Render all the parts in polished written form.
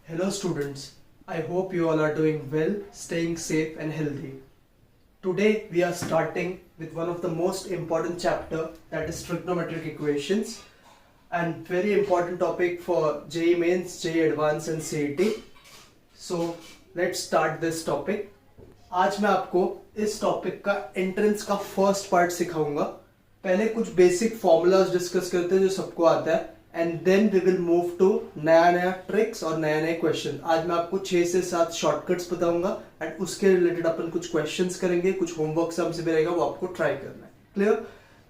Hello students, I hope you all are doing well, staying safe and healthy. Today we are starting with one of the most important chapter, that is trigonometric equations, and very important topic for JEE Mains, JEE Advanced and CET. So let's start this topic. आज मैं आपको इस topic का entrance का first part सिखाऊंगा. पहले कुछ basic formulas discuss करते हैं जो सबको आता है, and then we will move to नया नया ट्रिक्स और नए नए क्वेश्चन. आज मैं आपको 6 से 7 शॉर्टकट्स बताऊंगा एंड उसके रिलेटेड अपन कुछ क्वेश्चंस करेंगे, कुछ होमवर्क से हमसे भी रहेगा, वो आपको ट्राई करना है. क्लियर?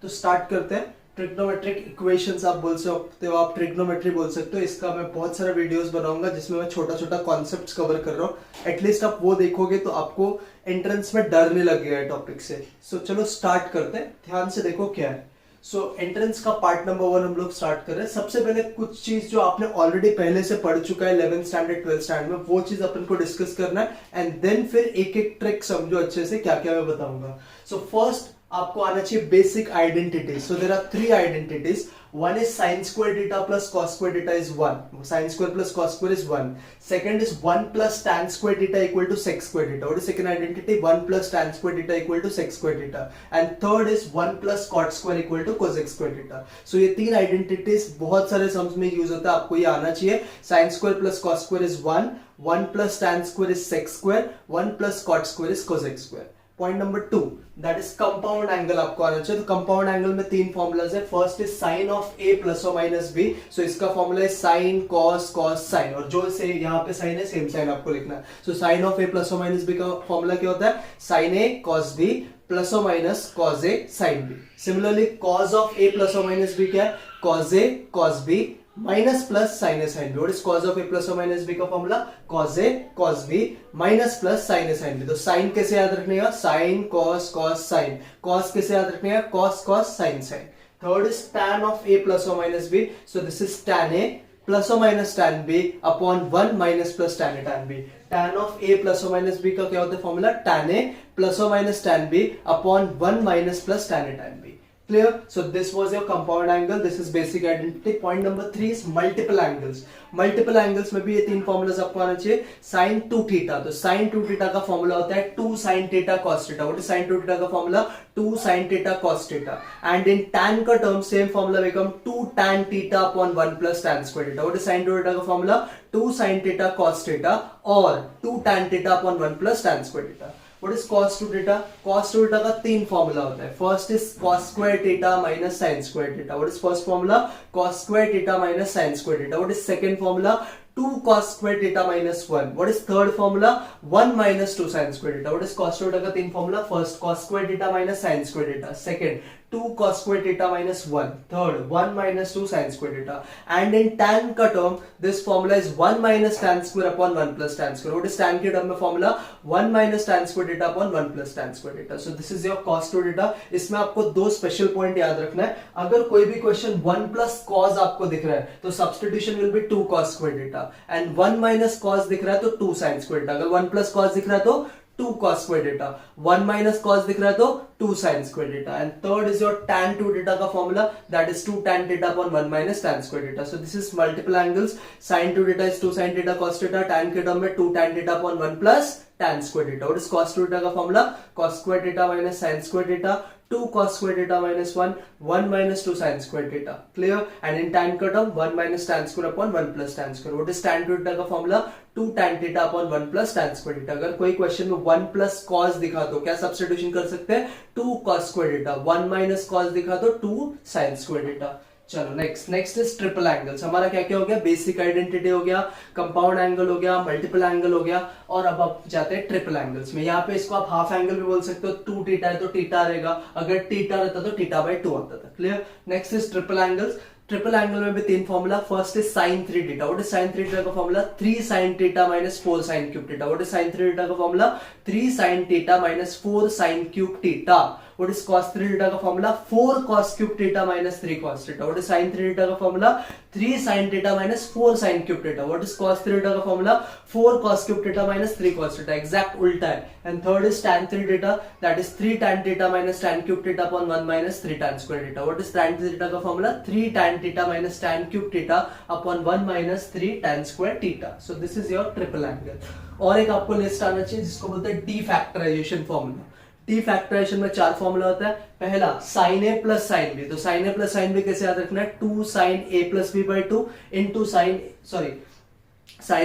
तो स्टार्ट करते हैं. ट्रिग्नोमेट्रिक इक्वेशंस आप बोल सकते हो, आप ट्रिग्नोमेट्री बोल सकते हो. इसका मैं बहुत सारा वीडियोस बनाऊंगा जिसमें मैं छोटा छोटा कॉन्सेप्ट्स कवर कर रहा हूँ. एटलीस्ट आप वो देखोगे तो आपको एंट्रेंस में डर नहीं लगेगा टॉपिक से. सो चलो स्टार्ट करते हैं. ध्यान से देखो क्या है. सो एंट्रेंस का पार्ट नंबर 1 हम लोग स्टार्ट कर रहे हैं. सबसे पहले कुछ चीज जो आपने ऑलरेडी पहले से पढ़ चुका है 11th स्टैंडर्ड 12th स्टैंडर्ड में, वो चीज अपन को डिस्कस करना है एंड देन फिर एक एक ट्रिक समझो अच्छे से क्या क्या मैं बताऊंगा. सो फर्स्ट आपको आना चाहिए basic identities. So there are 3 identities. One is sin square theta plus cos square theta is 1. Sin square plus cos square is 1. Second is 1 plus tan square theta equal to sec square theta. What is second identity? 1 plus tan square theta equal to sec square theta. And third is 1 plus cot square equal to cosec square theta. So ये 3 identities बहुत सारे sums में use होता है, आपको ये आना चाहिए. sin square plus cos square is 1. 1 plus tan square is sec square. 1 plus cot square is cosec square. Point number 2, that is compound angle आपको आना चाहिए. तो कंपाउंड एंगल में 3 फॉर्मूलाज है. First is sine of A plus और minus B. सो इसका formula है sign cos cos sign, और जो से यहाँ पे साइन है सेम साइन आपको लिखना है. So sine of A plus और माइनस बी का फॉर्मूला क्या होता है? Sine A cos B plus और minus cos A sine B. Similarly cos of A plus और माइनस बी क्या है? Cos A cos B minus plus sine A sine B. What is cos of A plus और minus B का formula? Cos A cos B minus plus sine A sine B. तो sign कैसे याद रखने का? Sine cos cos sine. Cos कैसे याद रखने का? Cos cos sine sine. Third is tan of A plus और minus B. So this is tan A plus और minus tan b upon 1 minus plus tan A tan b. tan of a plus और minus b का क्या होता है formula? tan a plus और minus tan b upon 1 minus plus tan a tan b. Clear? So this was your compound angle. This is basic identity. Point number 3 is multiple angles. Multiple angles में भी ये 3 formulas आपको आना चाहिए. sin 2 theta, तो sin 2 theta का formula होता है 2 sin theta cos theta. What is sin 2 theta का formula? 2 sin theta cos theta. And in tan का term same formula become 2 tan theta upon 1 plus tan square theta. What is sin 2 theta का formula? 2 sin theta cos theta और 2 tan theta upon 1 plus tan square theta. What is cos 2 theta? Cos 2 theta का 3 formula होता है. First is cos square theta minus sin square theta. What is first formula? Cos square theta minus sin square theta. What is second formula? 2 cos square theta minus 1. What is third formula? 1 minus 2 sin square theta. What is cos 2 theta का 3 formula? First cos square theta minus sin square theta. Second 2 cos square theta minus 1. Third 1 minus 2 sin square theta. And in tan का term this formula is 1 minus tan square upon 1 plus tan square. What is tan के term में formula? 1 minus tan square theta upon 1 plus tan square theta. So this is your cos 2 theta. इसमें आपको 2 special point याद रखना है. अगर कोई भी क्वेश्चन 1 plus cos आपको दिख रहा है तो substitution will be 2 cos square theta. And 1 minus cos दिख रहा है तो 2 sin square theta. अगर 1 plus cos दिख रहा है तो 2 cos square theta. 1 minus cos दिख रहा है तो 2 sin square theta. And third is your tan 2 theta का formula, that is 2 tan theta upon 1 minus tan square theta. So this is multiple angles. Sin 2 theta is 2 sin theta cos theta. Tan के term में 2 tan theta upon 1 plus tan square theta. What is cos 2 theta का formula? Cos square theta minus sin square theta. 2 cos square theta minus 1, 1 minus 2 sin square theta. Clear? And in tan का term 1 minus tan square upon 1 plus tan square. What is tan 2 theta का formula? 2 tan theta upon 1 plus tan square theta. अगर कोई question में 1 plus cos दिखा तो क्या substitution कर सकते हैं? 2 cos square theta. 1 minus cos दिखा तो 2 sin square theta. चलो नेक्स्ट इज ट्रिपल एंगल्स. हमारा क्या क्या हो गया? बेसिक आइडेंटिटी हो गया, कंपाउंड एंगल हो गया, मल्टीपल एंगल हो गया, और अब आप जाते हैं ट्रिपल एंगल्स में. यहाँ पे इसको आप हाफ एंगल भी बोल सकते हो. 2 थीटा है तो थीटा रहेगा, अगर थीटा रहता तो थीटा बाय 2 आता था. Clear? Next is triple angles. Triple angle में भी 3 formula. First is sin 3 theta. What is sin 3 theta का formula? 3 sin theta minus 4 sin cube theta. What is sin 3 theta का formula? 3 sin theta minus 4 sin cube theta. What is cos 3 theta का formula 4 cos cube theta minus 3 cos theta. What is sin 3 theta का formula 3 sin theta minus 4 sin cube theta. What is cos 3 theta का formula 4 cos cube theta minus 3 cos theta, exact उल्टा है। And third is tan 3 theta, that is 3 tan theta minus tan cube theta upon 1 minus 3 tan square theta. What is tan theta का formula 3 tan theta minus tan cube theta upon 1 minus 3 tan square theta. So this is your triple angle. और एक आपको list आना चाहिए जिसको बोलते हैं D factorization formula. D factorization में 4 फॉर्मूला होता है। पहला sin a plus sin b, तो sin a plus sin b कैसे याद रखना है, 2 sin a plus b by 2 into sin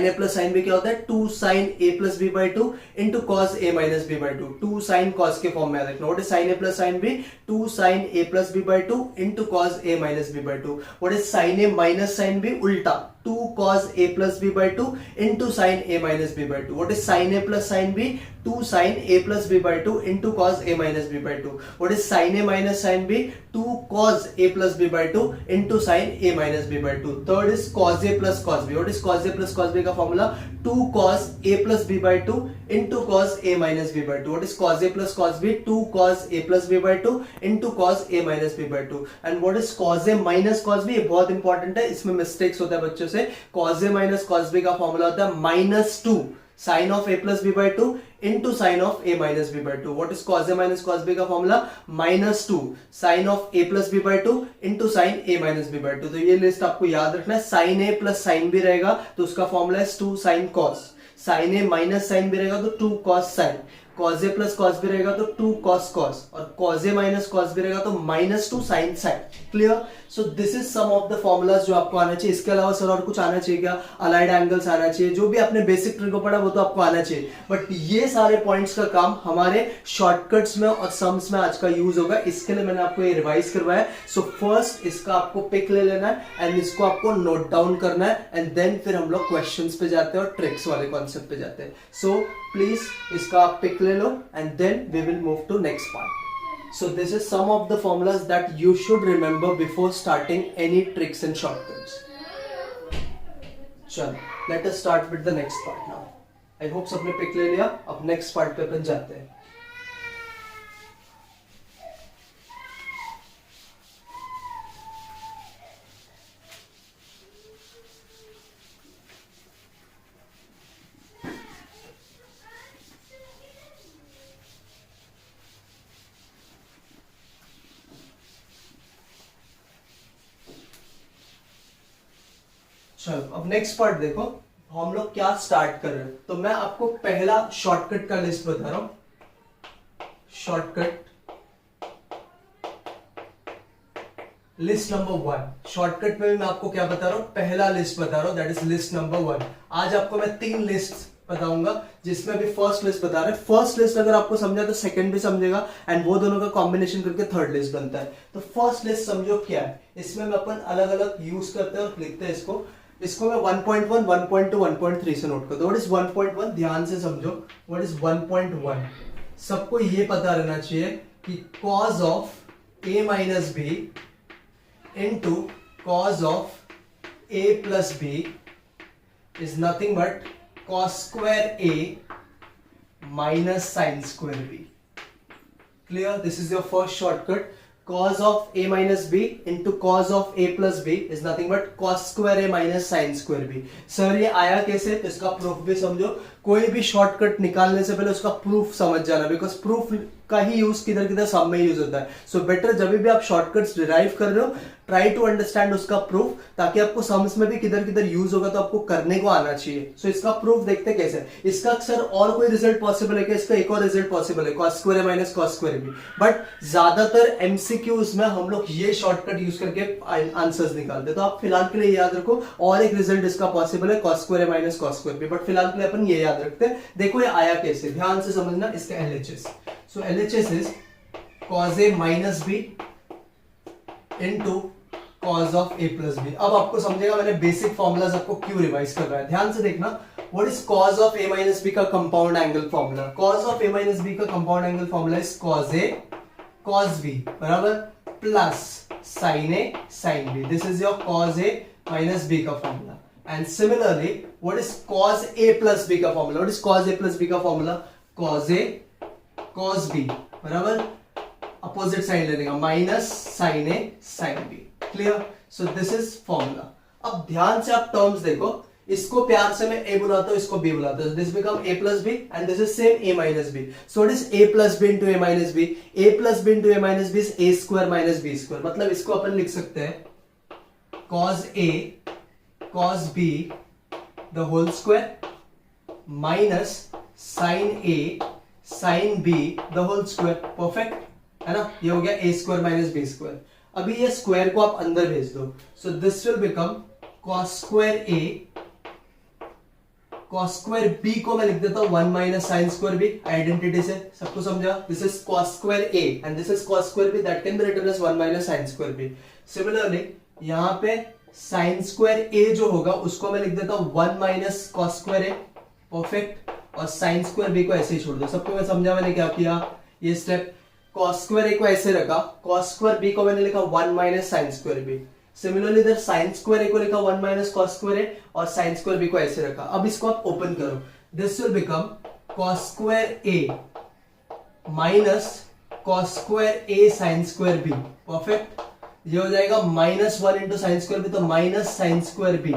a plus sin b क्या होता है, 2 sin a plus b by 2 into cos a minus b by 2, 2 sin cos के form में याद रखना। What is sin a plus sin b, 2 sin a plus b by 2 into cos a minus b by 2। What is sin a minus sin b, उल्टा 2 cos a plus b by 2 into sin a minus b by 2. What is sin a plus sin b? 2 sin a plus b by 2 into cos a minus b by 2. What is sin a minus sin b? 2 cos a plus b by 2 into sin a minus b by 2. Third is cos a plus cos b. What is cos a plus cos b का formula? 2 cos a plus b by 2 into cos a minus b by 2. What is cos a plus cos b? 2 cos a plus b by 2 into cos a minus b by 2. And what is cos a minus cos b? ये बहुत important है, इसमें mistakes होता है बच्चों से। cos a minus cos b का formula होता है -2 sin of a plus b by 2 into sin of a minus b by 2. What is cos a minus cos b का formula -2 sin of a plus b by 2 into sin a minus b by 2. तो ये list आपको याद रखना है। sin a plus sin b रहेगा तो उसका फॉर्मूला है 2 sin cos, sin a minus sin b रहेगा तो 2 cos sin, cos a plus cos b रहेगा तो 2 cos cos, और cos a minus cos b रहेगा तो -2 sin sin। Clear? So this is some of the formulas जो आपको आना चाहिए। इसके अलावा सर और कुछ आना चाहिए क्या? अलाइड एंगल्स आना चाहिए, जो भी आपने बेसिक ट्रिक को पढ़ा वो तो आपको आना चाहिए, बट ये सारे पॉइंट्स का काम हमारे शॉर्टकट्स में और सम्स में आज का यूज होगा। इसके लिए मैंने आपको ये रिवाइज करवाया है। सो फर्स्ट इसका आपको पिक ले लेना है एंड इसको आपको नोट डाउन करना है, एंड देन फिर हम लोग क्वेश्चंस पे जाते हैं और ट्रिक्स वाले कॉन्सेप्ट पे जाते हैं। सो प्लीज इसका आप पिक ले लो and then we will move to next part. So this is some of the formulas that you should remember before starting any tricks and shortcuts. चलो, let us start with the next part now. I hope सबने pick ले लिया। अब next part पे अपन जाते हैं। चलो अब नेक्स्ट पार्ट देखो, हम लोग क्या स्टार्ट कर रहे हैं। तो मैं आपको पहला शॉर्टकट का लिस्ट बता रहा हूं। Shortcut list number 1। शॉर्टकट में मैं आपको क्या बता रहा हूं, पहला लिस्ट बता रहा हूं, दैट इज लिस्ट नंबर 1। आज आपको मैं 3 लिस्ट बताऊंगा, जिसमें भी फर्स्ट लिस्ट बता रहे हैं। फर्स्ट लिस्ट अगर आपको समझा तो सेकंड भी समझेगा, एंड वो दोनों का कॉम्बिनेशन करके थर्ड लिस्ट बनता है। तो फर्स्ट लिस्ट समझो क्या है। इसमें मैं अपन अलग अलग यूज करते हैं और लिखते हैं इसको मैं 1.1, 1.2, 1.3 से नोट कर दो। What is 1.1? ध्यान से समझो। What is 1.1? सबको ये पता रहना चाहिए कि cos of a minus b into cos of a plus b is nothing but cos square a minus sin square b। Clear? This is your first shortcut. cos of a minus b into cos of a plus b is nothing but cos square a minus sin square b। Sir ये आया कैसे? तो इसका proof भी समझो। कोई भी shortcut निकालने से पहले उसका प्रूफ समझ जाना, बिकॉज प्रूफ का ही यूज किधर किधर सब में यूज होता है। सो बेटर जब भी आप शॉर्टकट्स डिराइव कर रहे हो, ट्राई टू अंडरस्टैंड उसका प्रूफ, ताकि आपको सम्स में भी किधर किधर यूज होगा तो आपको करने को आना चाहिए। सो इसका प्रूफ देखते कैसे। इसका अक्सर और कोई रिजल्ट पॉसिबल है क्या? इसका एक और रिजल्ट पॉसिबल है, cos square a minus cos square b, but ज्यादातर एमसीक्यूज में हम लोग ये शॉर्टकट यूज करके आंसर्स निकालते हैं। तो आप फिलहाल के लिए याद रखो, और एक रिजल्ट इसका पॉसिबल है, cos square a minus cos square b, but फिलहाल के लिए अपन ये याद रखते हैं। देखो ये आया कैसे, ध्यान से समझना इसका LHS। So LHS is cos a minus b into cos of a plus b। अब आपको समझेगा मैंने बेसिक फॉर्मूलाज आपको क्यों रिवाइज कर रहा है। ध्यान से देखना। What is cos of a minus b का compound angle formula? cos of a minus b का compound angle formula is cos a cos b बराबर plus sin a sin b। This is your cos a minus b का formula. And similarly what is cos a plus b का formula? What is cos a plus b का formula? cos a cos b बराबर opposite sign लेने का, minus sine A sine B. Clear? So this is formula. अब ध्यान से आप terms देखो, इसको प्यार से मैं a बुलाता हूं, इसको b बुलाता हूं। This become a plus b and this is same a minus b। So it is a plus b into a minus b। a plus b into a minus b is a square minus b square. मतलब इसको अपन लिख सकते हैं cos a cos b the whole square minus sin a sin b the whole square. Perfect है ना? ये हो गया a square minus b square. अभी ये स्क्वायर को आप अंदर भेज दो, so this will become cos square a cos square b को मैं लिख देता हूं 1 minus sine square b। Identity से सबको समझा? This is cos square a and this is cos square b, that can be written as 1 minus sine square b। Similarly यहां पे sin स्क्वायर a जो होगा उसको मैं लिख देता हूं 1 minus cos square a। Perfect. और sin स्क्वायर b को ऐसे ही छोड़ दो। सबको मैं समझा मैंने क्या किया? ये स्टेप cos स्क्वायर a को ऐसे रखा, cos स्क्वायर b को मैंने लिखा 1 minus sine square b। Similarly इधर sin स्क्वायर a को लिखा 1 माइनस cos स्क्वायर a और sin स्क्वायर b को ऐसे रखा। अब इसको आप ओपन करो, this will become cos square a minus cos square a sin square b। Perfect. ये हो जाएगा minus 1 into sine square b, तो minus sine square b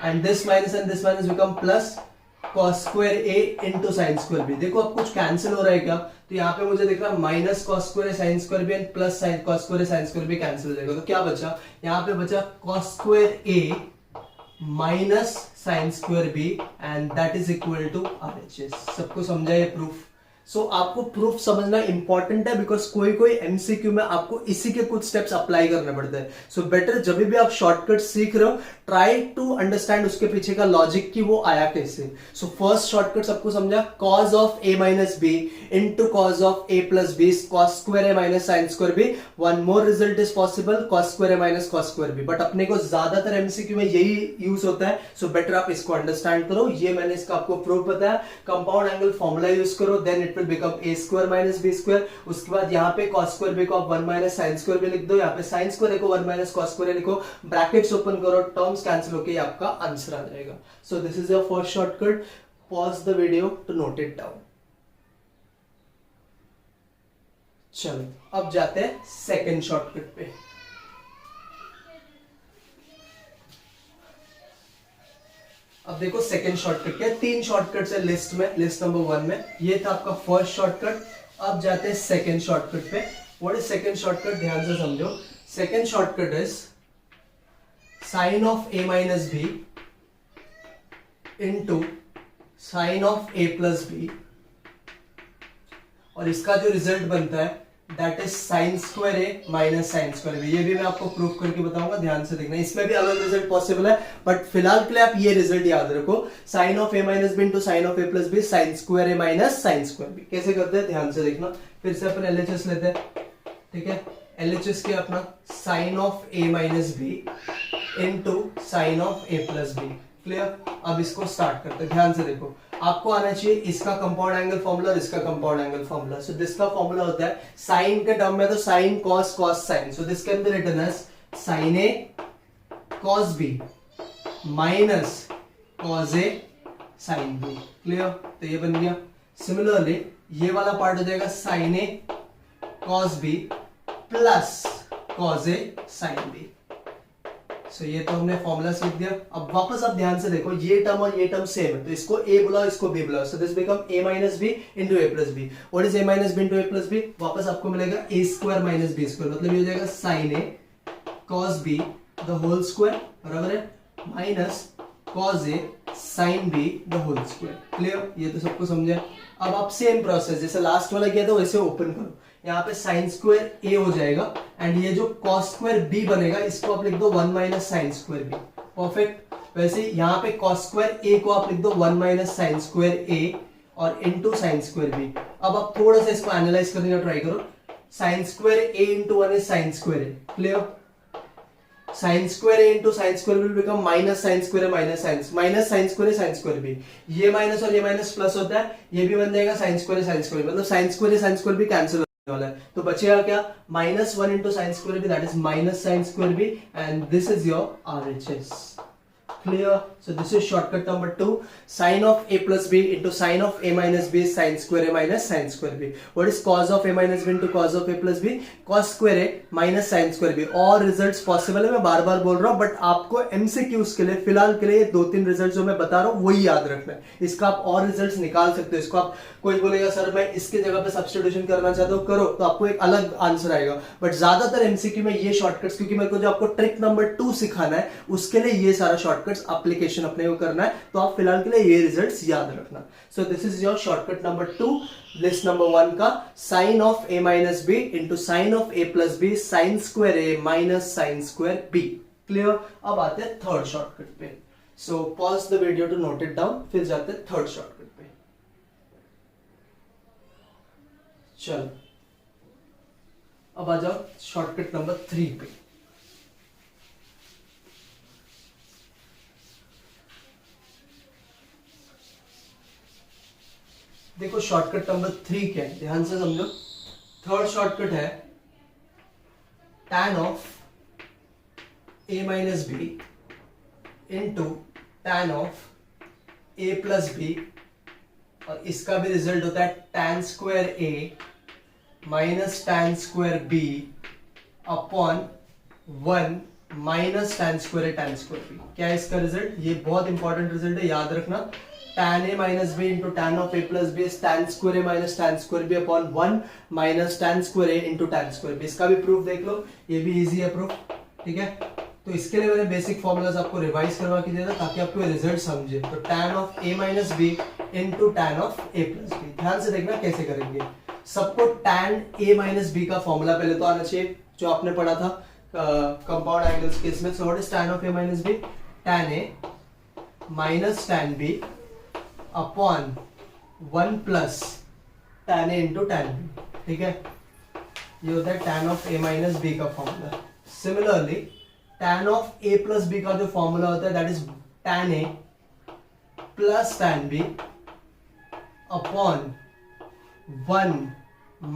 and this minus become plus cos square a into sine square b। देखो अब कुछ cancel हो रहा है क्या? तो यहाँ पे मुझे दिख रहा है minus cos square sine square b and plus cos square sine square b cancel हो जाएगा। तो क्या बचा? यहाँ पे बचा cos square a minus sine square b and that is equal to RHS। सबको समझा ये प्रूफ? सो आपको प्रूफ समझना इंपॉर्टेंट है बिकॉज कोई कोई एमसीक्यू में आपको इसी के कुछ स्टेप्स अप्लाई करने पड़ते हैं। सो बेटर जब भी आप शॉर्टकट सीख रहे हो, ट्राई टू अंडरस्टैंड उसके पीछे का लॉजिक कि वो आया कैसे। सो फर्स्ट शॉर्टकट सबको समझा? cos of a minus B into cos of a plus B cos square a minus sine square B. One more result is possible, cos square a minus cos square B. But अपने को ज्यादातर MCQ में यही use होता है। So better आप इसको understand करो। ये मैंने इसका आपको प्रूफ बताया। कंपाउंड एंगल फॉर्मूला यूज करो, then it will become a square minus b square. उसके बाद यहाँ पे cos स्क्वायर b को आप 1 माइनस साइन स्क्वायर b लिख दो, यहाँ पे साइन स्क्वायर a को 1 माइनस cos स्क्वायर a लिखो, ब्रैकेट्स ओपन करो, टर्म्स कैंसिल होके आपका आंसर आ जाएगा। So this is your first shortcut. Pause the video to note it down. चलो अब जाते हैं सेकंड शॉर्टकट पे। अब देखो सेकंड शॉर्टकट क्या, 3 शॉर्टकट्स है लिस्ट में, लिस्ट नंबर 1 में। ये था आपका फर्स्ट शॉर्टकट। अब जाते हैं सेकंड शॉर्टकट पे। What is second shortcut? ध्यान से समझो। Second shortcut is sine of a minus B into sine of a plus B, और इसका जो रिजल्ट बनता है that is sine square a minus sine square b। ये भी मैं आपको प्रूफ करके बताऊंगा, ध्यान से देखना। इसमें भी अलग रिजल्ट पॉसिबल है, बट फिलहाल के लिए आप ये रिजल्ट याद रखो, sine of a minus B into sine of a plus B sine square a minus sine square b। कैसे करते हैं ध्यान से देखना। फिर से अपन LHS लेते हैं, ठीक है? LHS के अपना sine of a minus B into sine of a plus B. Clear? अब इसको स्टार्ट करते हैं। ध्यान से देखो, आपको आना चाहिए इसका कंपाउंड एंगल फॉर्मूला और इसका compound angle formula. So this का फॉर्मूला होता है साइन के टर्म में तो sine cos cos sine. So this can be written as sine A cos B minus cos A sine B. Clear? तो ये बन गया। सिमिलरली ये वाला पार्ट हो जाएगा sign A cos B plus cos A sine B. सो ये तो हमने फॉर्मूला सीख दिया। अब वापस आप ध्यान से देखो, ये टर्म और ये टर्म सेम है, तो इसको a बुलाओ, इसको b बुलाओ। So this become a minus B into a plus B. What is a minus B into a plus b? वापस आपको मिलेगा a square minus b square. मतलब ये हो जाएगा sine a cos b the whole square, बराबर है, minus cos a sin b the whole square. Clear? ये तो सबको समझा। अब आप सेम प्रोसेस जैसे लास्ट वाला किया था वैसे ओपन करो। यहाँ पे साइन स्क्वायर a हो जाएगा एंड ये जो cos स्क्वायर b बनेगा इसको आप लिख दो 1 minus sine square b। Perfect. वैसे यहाँ पे cos स्क्वायर a को आप लिख दो 1 माइनस साइन स्क्वायर a और इंटू साइन स्क्वायर b। अब आप थोड़ा सा इसको एनालाइज करने का ट्राई करो। Sign square a into 1 is sine square a। Clear? Sign square a into sine square will become minus sine square minus sine square b। ये माइनस और ये माइनस प्लस होता है, ये भी बन जाएगा साइन स्क्वायर मतलब साइन स्क्वायर भी कैंसिल वाला है। तो बचेगा क्या? Minus 1 into sine square b, that is minus sine square b and this is your RHS। Clear? So this is shortcut number 2. Sin of a plus b into sin of a minus b is sin square a minus sin square b. What is cos of a minus b into cos of a plus b? Cos square a minus sin square b. और results possible है, मैं बार बार बोल रहा हूँ, but आपको MCQs के लिए फिलहाल के लिए 2-3 रिजल्ट जो मैं बता रहा हूँ वही याद रखना है. इसका आप और रिजल्ट्स निकाल सकते हो. इसको आप, कोई बोलेगा सर मैं इसके जगह पे सब्स्टिट्यूशन करना चाहता हूँ, करो, तो आपको एक अलग आंसर आएगा. बट ज्यादातर एमसीक्यू में ये शॉर्टकट्स, क्योंकि मेरे को जो आपको ट्रिक नंबर 2 सिखाना है उसके लिए ये सारा शॉर्टकट्स एप्लीकेशन अपने को करना है. तो आप फिलहाल के लिए ये रिजल्ट्स याद रखना. So this is your shortcut number 2. List number 1 का sine of A minus B into sine of A plus B sine square A minus sine square b. Clear? अब आते हैं थर्ड शॉर्टकट पे. So pause the video to note it down, फिर जाते हैं third shortcut पे. चलो अब आ जाओ शॉर्टकट नंबर 3 पे. देखो शॉर्टकट नंबर 3 क्या है, ध्यान से समझो. थर्ड शॉर्टकट है tan of a minus B into tan of a plus B, और इसका भी रिजल्ट होता है tan square a minus tan square b upon 1 minus tan square a tan square b. क्या है इसका रिजल्ट? ये बहुत इंपॉर्टेंट रिजल्ट है, याद रखना. tan a minus b into tan of a plus b is tan square a minus tan square b upon 1 minus tan square a into tan square b. इसका भी प्रूफ देख लो, ये भी इजी है proof. ठीक है, तो इसके लिए मैंने बेसिक फॉर्मूलाज आपको रिवाइज करवा के दिया था ताकि आपको रिजल्ट समझे. तो tan of a minus b into tan of a plus b. ध्यान से देखना कैसे करेंगे. सबको tan a minus b का फॉर्मूला पहले तो आना चाहिए, जो आपने पढ़ा था कंपाउंड एंगल्स केस में. सो what is tan of a minus b? tan a minus tan b upon 1 plus tan a into tan b. ठीक है, ये होता है tan of a minus b का formula. Similarly tan of a plus b का जो formula होता है that is tan a plus tan b upon 1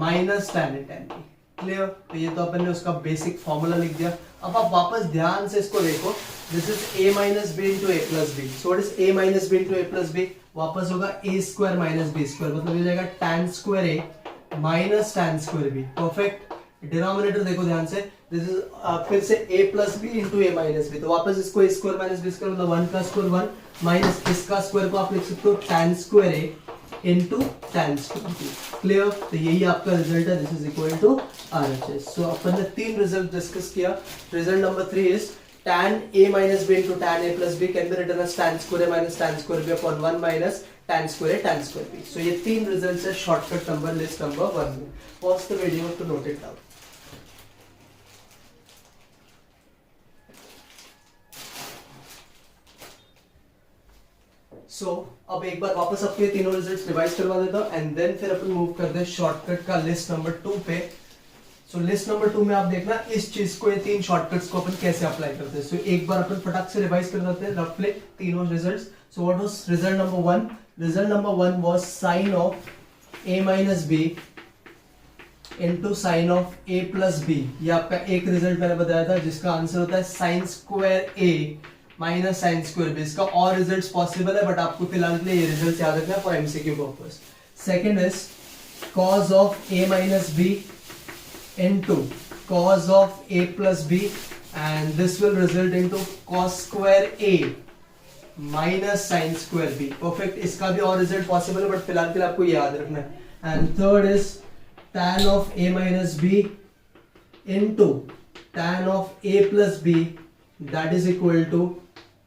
minus tan a tan b. Clear? तो ये तो अपन ने उसका बेसिक फॉर्मूला लिख दिया. अब आप वापस ध्यान से इसको देखो. This is a minus B into a plus B. So what is a minus B into a plus b? वापस होगा a square minus b square, मतलब ये जाएगा tan square a minus tan square b. Perfect. Denominator देखो ध्यान से. This is फिर से a plus b into a minus b. तो वापस इसको a square minus b square, मतलब 1 का स्क्वायर 1 माइनस इसका स्क्वायर को आप लिख सकते हो tan square a into tan square b. Clear? तो यही आपका रिजल्ट है. This is equal to RHS. So अपन ने 3 रिजल्ट डिस्कस किया. Result number 3 is tan a minus b into tan a plus b can be written as tan square a minus tan square b upon 1 minus tan square a tan square b. So ये 3 results है shortcut number list number 1 में. Pause the video to note it down. So अब एक बार वापस आपके तीनों results revise करवा देता हूं एंड देन फिर अपन मूव करते हैं शॉर्टकट का लिस्ट नंबर 2 पे. सो लिस्ट नंबर 2 में आप देखना इस चीज को, ये 3 शॉर्टकट्स को अपन कैसे अप्लाई करते हैं. सो एक बार अपन फटाक से रिवाइज कर देते हैं रफली तीनों results. So what was result number 1? Result number 1 was sin of a minus b into sin of a plus b. ये आपका एक रिजल्ट मैंने बताया था जिसका आंसर होता है sin square a minus sin square b. इसका और रिजल्ट्स पॉसिबल है बट आपको फिलहाल के लिए ये रिजल्ट याद रखना है for MCQ purpose. Second is cos of a minus b into cos of a plus b and this will result into cos square a minus sin square b. Perfect. इसका भी और रिजल्ट पॉसिबल है but फिलहाल के लिए आपको याद रखना है. And third is tan of a minus b into tan of a plus b that is equal to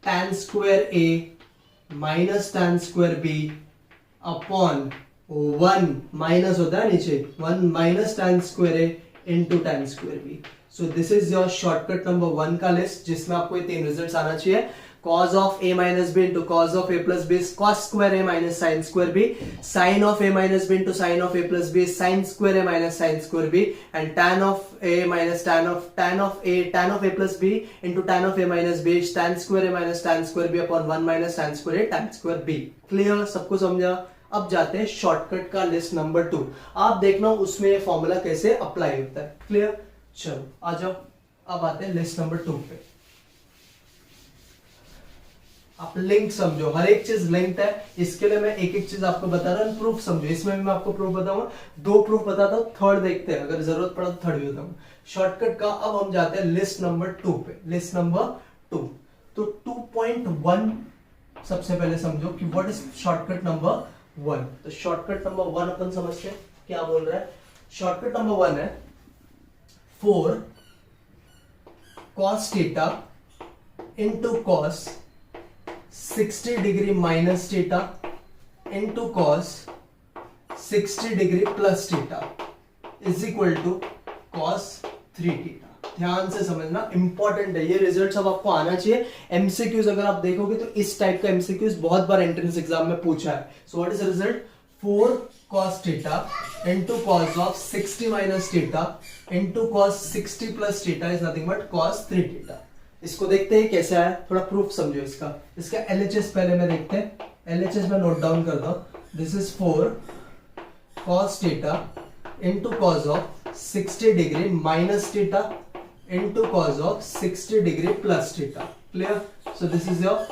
tan square a minus tan square b upon 1 minus होता है नीचे 1 minus tan square a into tan square b. So this is your shortcut number 1 का list जिसमें आपको ये 3 results आना चाहिए. cos of a minus b into cos of a plus b is cos square a minus sin square b. Sin of a minus b into sin of a plus b is sin square a minus sin square b. And tan of a minus tan of a plus b into tan of a minus b is tan square a minus tan square b upon 1 minus tan square a tan square b. Clear? सबको समझा? अब जाते हैं shortcut का list number 2. आप देखना उसमें ये फॉर्मूला कैसे अप्लाई होता है. क्लियर? चलो आ जाओ. अब आते हैं लिस्ट नंबर 2 पे. आप लिंक समझो, हर एक चीज लिंक्ड है, इसके लिए मैं एक एक चीज आपको बता रहा हूँ। प्रूफ समझो, इसमें भी मैं आपको प्रूफ बताऊंगा, 2 प्रूफ बताता हूँ, थर्ड देखते हैं, अगर जरूरत पड़ा तो थर्ड भी बताऊंगा। शॉर्टकट का अब हम जाते हैं लिस्ट नंबर 2 पे। लिस्ट नंबर 2, तो 2.1 सबसे पहले समझो कि व्हाट इज शॉर्टकट नंबर 1। तो शॉर्टकट नंबर 1 अपन समझते हैं क्या बोल रहा है। शॉर्टकट नंबर 1 है 4 cos theta into cos 60 degree minus theta into cos 60 degree plus theta is equal to cos 3 theta. ध्यान से समझना, इंपॉर्टेंट है ये रिजल्ट, अब आपको आना चाहिए। एमसीक्यूज अगर आप देखोगे तो इस टाइप का एमसीक्यूज बहुत बार एंट्रेंस एग्जाम में पूछा है। सो what is result, 4 cos theta into cos of 60 minus theta into cos 60 plus theta is nothing but cos 3 theta। इसको देखते हैं कैसे आया, थोड़ा प्रूफ समझो इसका। इसका LHS पहले में देखते हैं, LHS में नोट डाउन कर दो। This is 4 cos theta into cos of 60 degree minus theta into cos of 60 degree plus theta. Clear? So this is your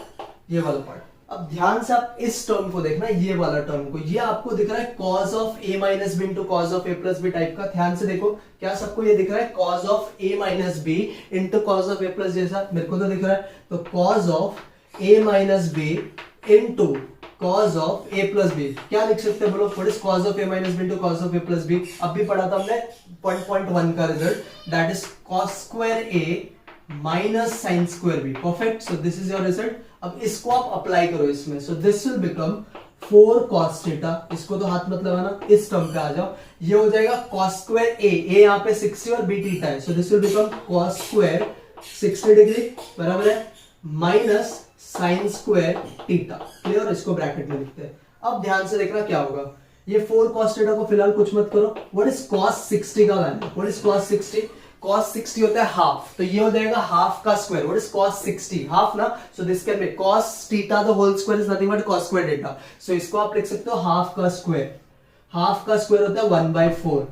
ये वाला पार्ट। अब ध्यान से आप इस टर्म को देखना, ये वाला टर्म को, ये आपको दिख रहा है cos of a minus B into cos of a plus b type का। ध्यान से देखो, क्या सबको ये दिख रहा है cos of a minus B into cos of a plus, जैसा मेरे को तो दिख रहा है। तो cos of a minus B into cos of a plus b क्या लिख सकते हैं बोलो, what is cos of a minus B into cos of a plus b. अब भी पढ़ा था हमने 1.1 का result, that is cos square a minus sine square b. Perfect, so this is your result. अब इसको आप अप्लाई करो इसमें, सो this will become 4 cos theta, इसको तो हाथ मत लगाना, इस टर्म पे आ जाओ, ये हो जाएगा cos स्क्वायर a, यहाँ पे 60 और b थीटा है, so this will become cos square 60 degree बराबर है minus sine square theta. Clear? इसको ब्रैकेट में लिखते हैं। अब ध्यान से देखना क्या होगा, ये 4 cos थीटा को फिलहाल कुछ मत करो। व्हाट इज cos 60 का value, what is cos 60, cos 60 होता है हाफ, तो ये हो जाएगा हाफ का square. What is cos 60, half ना, so this can be cos theta the whole square is nothing but cos square theta. So इसको आप लिख सकते हो हाफ का स्क्वायर, हाफ का स्क्वायर होता है 1/4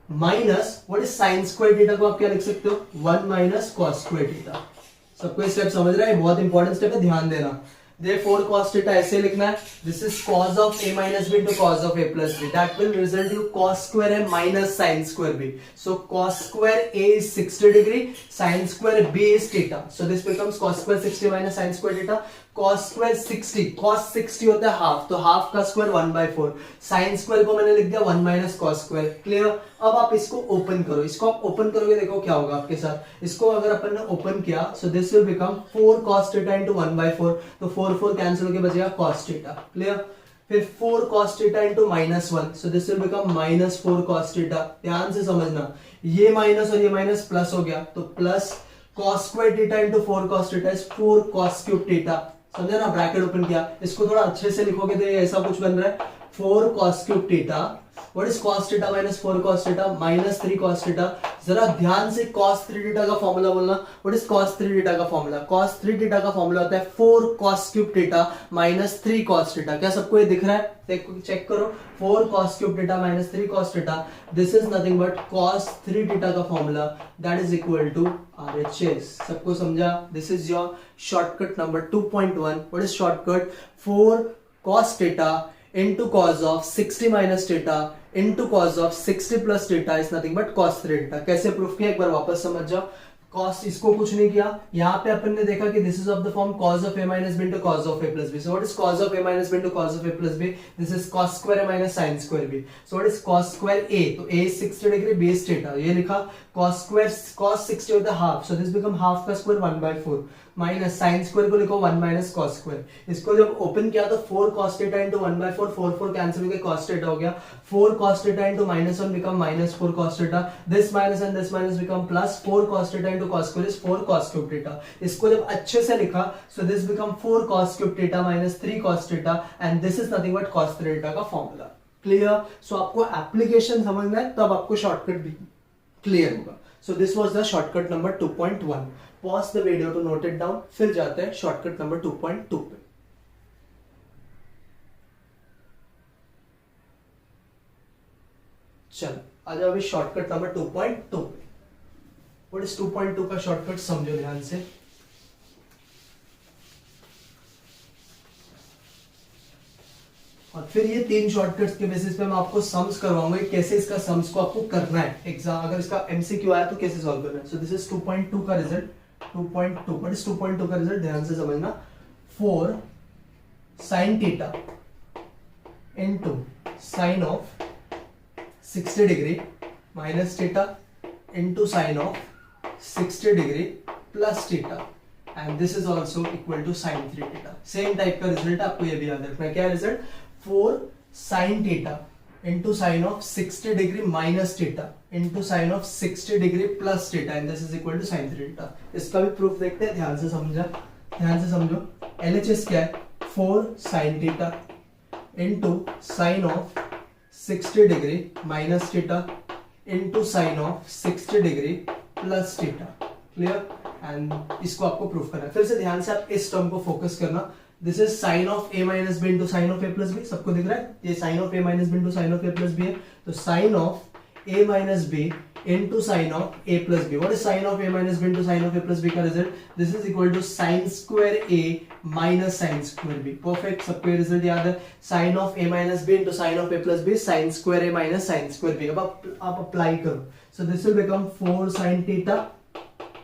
minus what is sin square theta को आप क्या लिख सकते हो, 1 माइनस cos स्क्वायर थीटा। सबको स्टेप समझ रहा है, बहुत इंपॉर्टेंट स्टेप है, ध्यान देना। Therefore cos theta ऐसे लिखना है, this is cos of a minus b into cos of a plus b, that will result you cos square a minus sin square b, so cos square a is 60 degree, sin square b is theta, so this becomes cos square 60 minus sin square theta। cos square 60, cos 60 होता है half, तो half का square 1/4, sin square को मैंने लिख दिया 1 minus cos square. Clear? अब आप इसको ओपन करो, इसको आप ओपन करोगे, देखो क्या होगा आपके साथ। इसको अगर अपन ने ओपन किया, सो this will become 4 cos theta into 1/4, तो 4 कैंसिल होके बचेगा cos थीटा। क्लियर? फिर 4 cos theta into -1, so this will become -4 cos theta. ध्यान से समझना, ये माइनस और ये माइनस प्लस हो गया, तो plus cos square theta into 4 cos theta is 4 cos cube theta. समझे ना, ब्रैकेट ओपन किया, इसको थोड़ा अच्छे से लिखोगे तो ये ऐसा कुछ बन रहा है 4 cos cube theta. What is cos theta minus 4 cos theta minus 3 cos theta. जरा ध्यान से cos 3 थीटा का फॉर्मूला बोलना। व्हाट इज cos 3 थीटा का फॉर्मूला, cos 3 थीटा का फॉर्मूला होता है 4 cos cube theta minus 3 cos theta. क्या सबको ये दिख रहा है, देखो चेक करो, 4 cos cube theta minus 3 cos theta, this is nothing but cos 3 theta का formula, that is equal to RHS। सबको समझा? This is your shortcut number 2.1। What is shortcut, 4 cos theta into cos of 60 minus theta into cos of 60 plus theta is nothing but cos 3 theta। कैसे proof किया, एक बार वापस समझ जाओ। cos इसको कुछ नहीं किया, यहाँ पे अपन ने देखा कि this is of the form cos of a minus b into cos of a plus b, so what is cos of a minus b into cos of a plus b, this is cos square a minus sin square b, so what is cos square a, तो a is 60 degree, b is theta, ये लिखा। cos square cos 60 होता है half, so this become half का square 1/4 minus sine square को लिखो 1 minus cos square. इसको जब ओपन किया तो 4 cos थीटा into 1/4, 4 कैंसिल होकर cos थीटा हो गया, 4 cos theta into -1 become -4 cos theta, this minus and this minus become plus 4 cos theta into cos square is 4 cos cube theta. इसको जब अच्छे से लिखा, so this become 4 cos cube theta minus 3 cos theta and this is nothing but cos 3 theta का formula. Clear? सो आपको application समझना है, तब आपको शॉर्टकट भी क्लियर होगा। So this was the shortcut number 2.1। Pause the video to note it down, फिर जाते हैं शॉर्टकट नंबर 2.2 पे। चलो आ जाओ अभी शॉर्टकट नंबर 2.2 पे। व्हाट इज 2.2 का शॉर्टकट, समझो ध्यान से। और फिर ये 3 शॉर्टकट्स के बेसिस पे मैं आपको सम्स करवाऊंगा कैसे इसका सम्स को आपको करना है एग्जाम, अगर इसका एमसीक्यू आया तो कैसे सॉल्व करना है। सो दिस इज 2.2 का रिजल्ट। 2.2 व्हाट इज 2.2 का रिजल्ट, ध्यान से समझना। 4 sin theta into sine of 60 degree minus theta into sine of 60 degree plus theta and this is also equal to sine 3 theta. Same type का result आपको ये भी याद रखना है। क्या result, 4 sin theta into sine of 60 degree minus theta into sine of 60 degree plus theta and this is equal to sine 3 theta. इसका भी प्रूफ देखते हैं, ध्यान से समझो। LHS क्या है, 4 sin theta into sine of 60 degree minus theta into sine of 60 degree plus theta. Clear, and इसको आपको प्रूफ करना है। फिर से ध्यान से आप इस टर्म को फोकस करना। This is sine of A minus B into sine of A plus B, सबको दिख रहा है, ये sine of A minus B into sine of A plus B है। तो sine of A minus B into sine of A plus B. What is sine of A minus B into sine of A plus B का result, this is equal to sine square A minus sine square b. Perfect, सबको ये result याद है। Sine of A minus B into sine of A plus B, sine square A minus sine square b. अब आप apply करो। So this will become 4 sin theta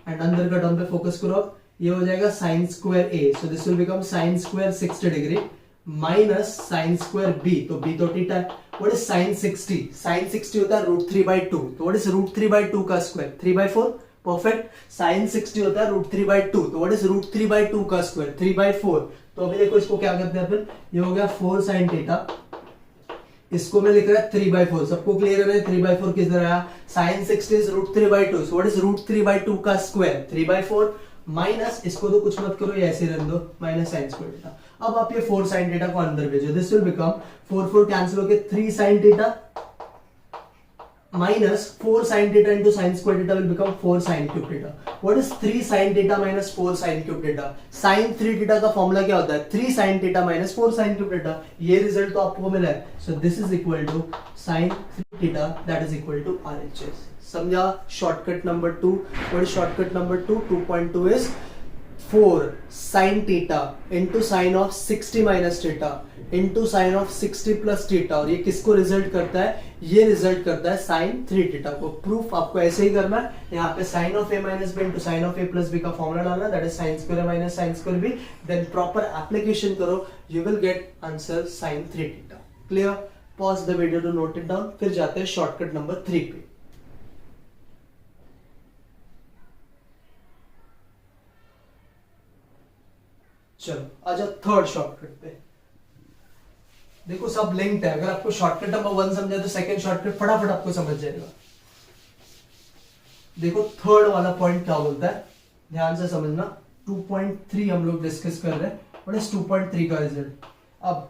and अंदर का term पे फोकस करो, ये हो जाएगा sine square a. So this will become sine square 60 degree minus sine square b, तो बी तो थीटा है। व्हाट इज साइन 60, साइन 60 होता है √3/2। तो व्हाट इज √3/2 का स्क्वायर, 3/4। परफेक्ट, साइन 60 होता है √3/2। तो व्हाट इज √3/2 का स्क्वायर, 3/4। तो अभी देखो इसको क्या करते हैं अपन, ये हो गया 4 sin थीटा, इसको मैं लिख रहा है 3/4। सबको क्लियर है 3/4 किस तरह आया, sine 60 is √3/2। So what is √3/2 का स्क्वायर, 3/4 माइनस, इसको तो कुछ मत करो, ये ऐसे रहने दो, माइनस साइन स्क्वायर थीटा। अब आप ये 4 sin थीटा को अंदर भेजो, दिस विल बिकम 4 कैंसिल होके 3 sin theta minus 4 sin theta into sine square theta will become 4 sin cube theta. What is 3 sin theta minus 4 sin cube theta, sin 3 theta का formula क्या होता है, 3 sin theta minus 4 sin cube theta. ये result तो आपको मिला है। So this is equal to sin 3 theta that is equal to RHS। समझा shortcut number 2। What is shortcut number 2, 2.2 is 4 sin theta into sine of 60 minus theta into sine of 60 plus theta. और ये किसको result करता है, ये result करता है sine 3 theta को। प्रूफ आपको ऐसे ही करना है, यहाँ पे sine of A minus B into sine of A plus B का फॉर्मूला डालना, that is sine square A minus sine square B. Then proper application करो, you will get answer sine 3 theta. Clear, pause the video to note it down. फिर जाते हैं shortcut number 3 पे। चलो आजा third shortcut पे। देखो सब लिंक्ड है, अगर आपको शॉर्टकट नंबर 1 समझा तो सेकंड शॉर्टकट फटाफट आपको समझ जाएगा। देखो थर्ड वाला पॉइंट क्या बोलता है, ध्यान से समझना। 2.3 हम लोग डिस्कस कर रहे हैं, व्हाट इज 2.3 का रिजल्ट। अब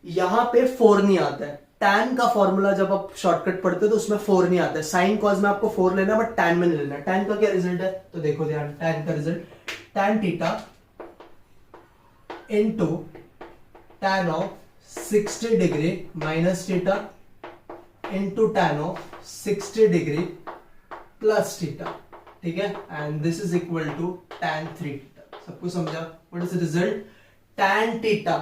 यहां पे 4 नहीं आता है, tan का फॉर्मूला जब आप शॉर्टकट पढ़ते हो तो उसमें 4 नहीं आता है। साइन कॉज में आपको 4 लेना है, बट tan में नहीं लेना है। tan का क्या रिजल्ट है, तो देखो ध्यान, tan का result tan theta into tan of 60 degree minus theta into tan of 60 degree plus theta. ठीक है, and this is equal to tan 3 theta. सबको समझा, what is the result, tan theta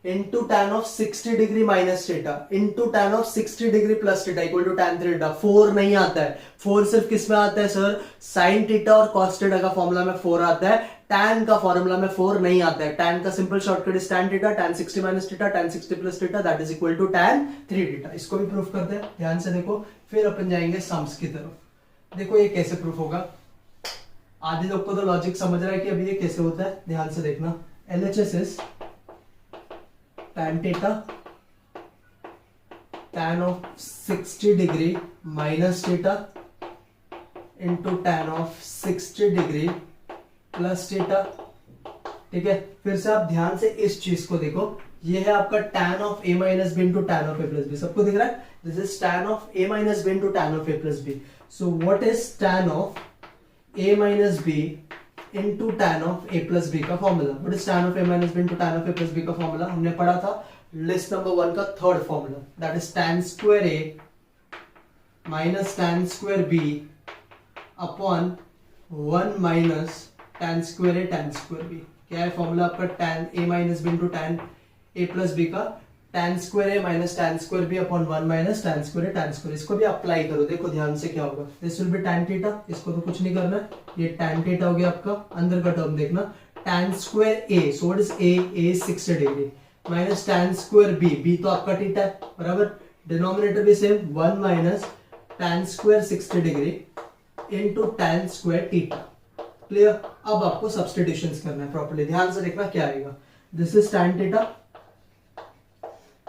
into tan of 60 degree minus theta into tan of 60 degree plus theta equal to tan 3 theta. 4 नहीं आता है, 4 सिर्फ किस में आता है सर, साइन थीटा और कॉस थीटा का फॉर्मूला में 4 आता है, tan का फॉर्मूला में 4 नहीं आता है। tan का simple shortcut is tan theta, tan 60 minus theta, tan 60 plus theta that is equal to tan 3 theta. इसको भी प्रूफ करते हैं, ध्यान से देखो। फिर अपन जाएंगे सम्स की तरफ। देखो ये कैसे प्रूफ होगा, आधे लोग को तो लॉजिक समझ रहा है कि अभी ये कैसे होता है, ध्यान से देखना। LHS is tan theta tan of 60 degree minus theta into tan of 60 degree plus theta. ठीक है, फिर से आप ध्यान से इस चीज को देखो, ये है आपका tan of a minus B into tan of a plus B. सबको दिख रहा है, this is tan of a minus B into tan of a plus B. So what is tan of a minus B into tan of a plus B का formula. What is tan of a minus B into tan of a plus B का formula, हमने पढ़ा था list number 1 का third formula, that is tan square a minus tan square b upon 1 minus tan square a tan square b। क्या है formula आपका, tan a minus B into tan a plus B का, tan square A minus tan square B upon 1 minus tan square A tan square. इसको भी apply करो, देखो ध्यान से क्या होगा। This will be tan theta, इसको तो कुछ नहीं करना है, ये tan थीटा हो गया आपका। अंदर का टर्म देखना, tan square a, so what is a 60 degree minus tan square b, b तो आपका थीटा है बराबर। डिनोमिनेटर भी same, 1 minus tan square 60 degree into tan square theta. Clear? अब आपको सब्स्टिट्यूशंस करना है प्रॉपर्ली, ध्यान से देखना क्या आएगा। This is tan theta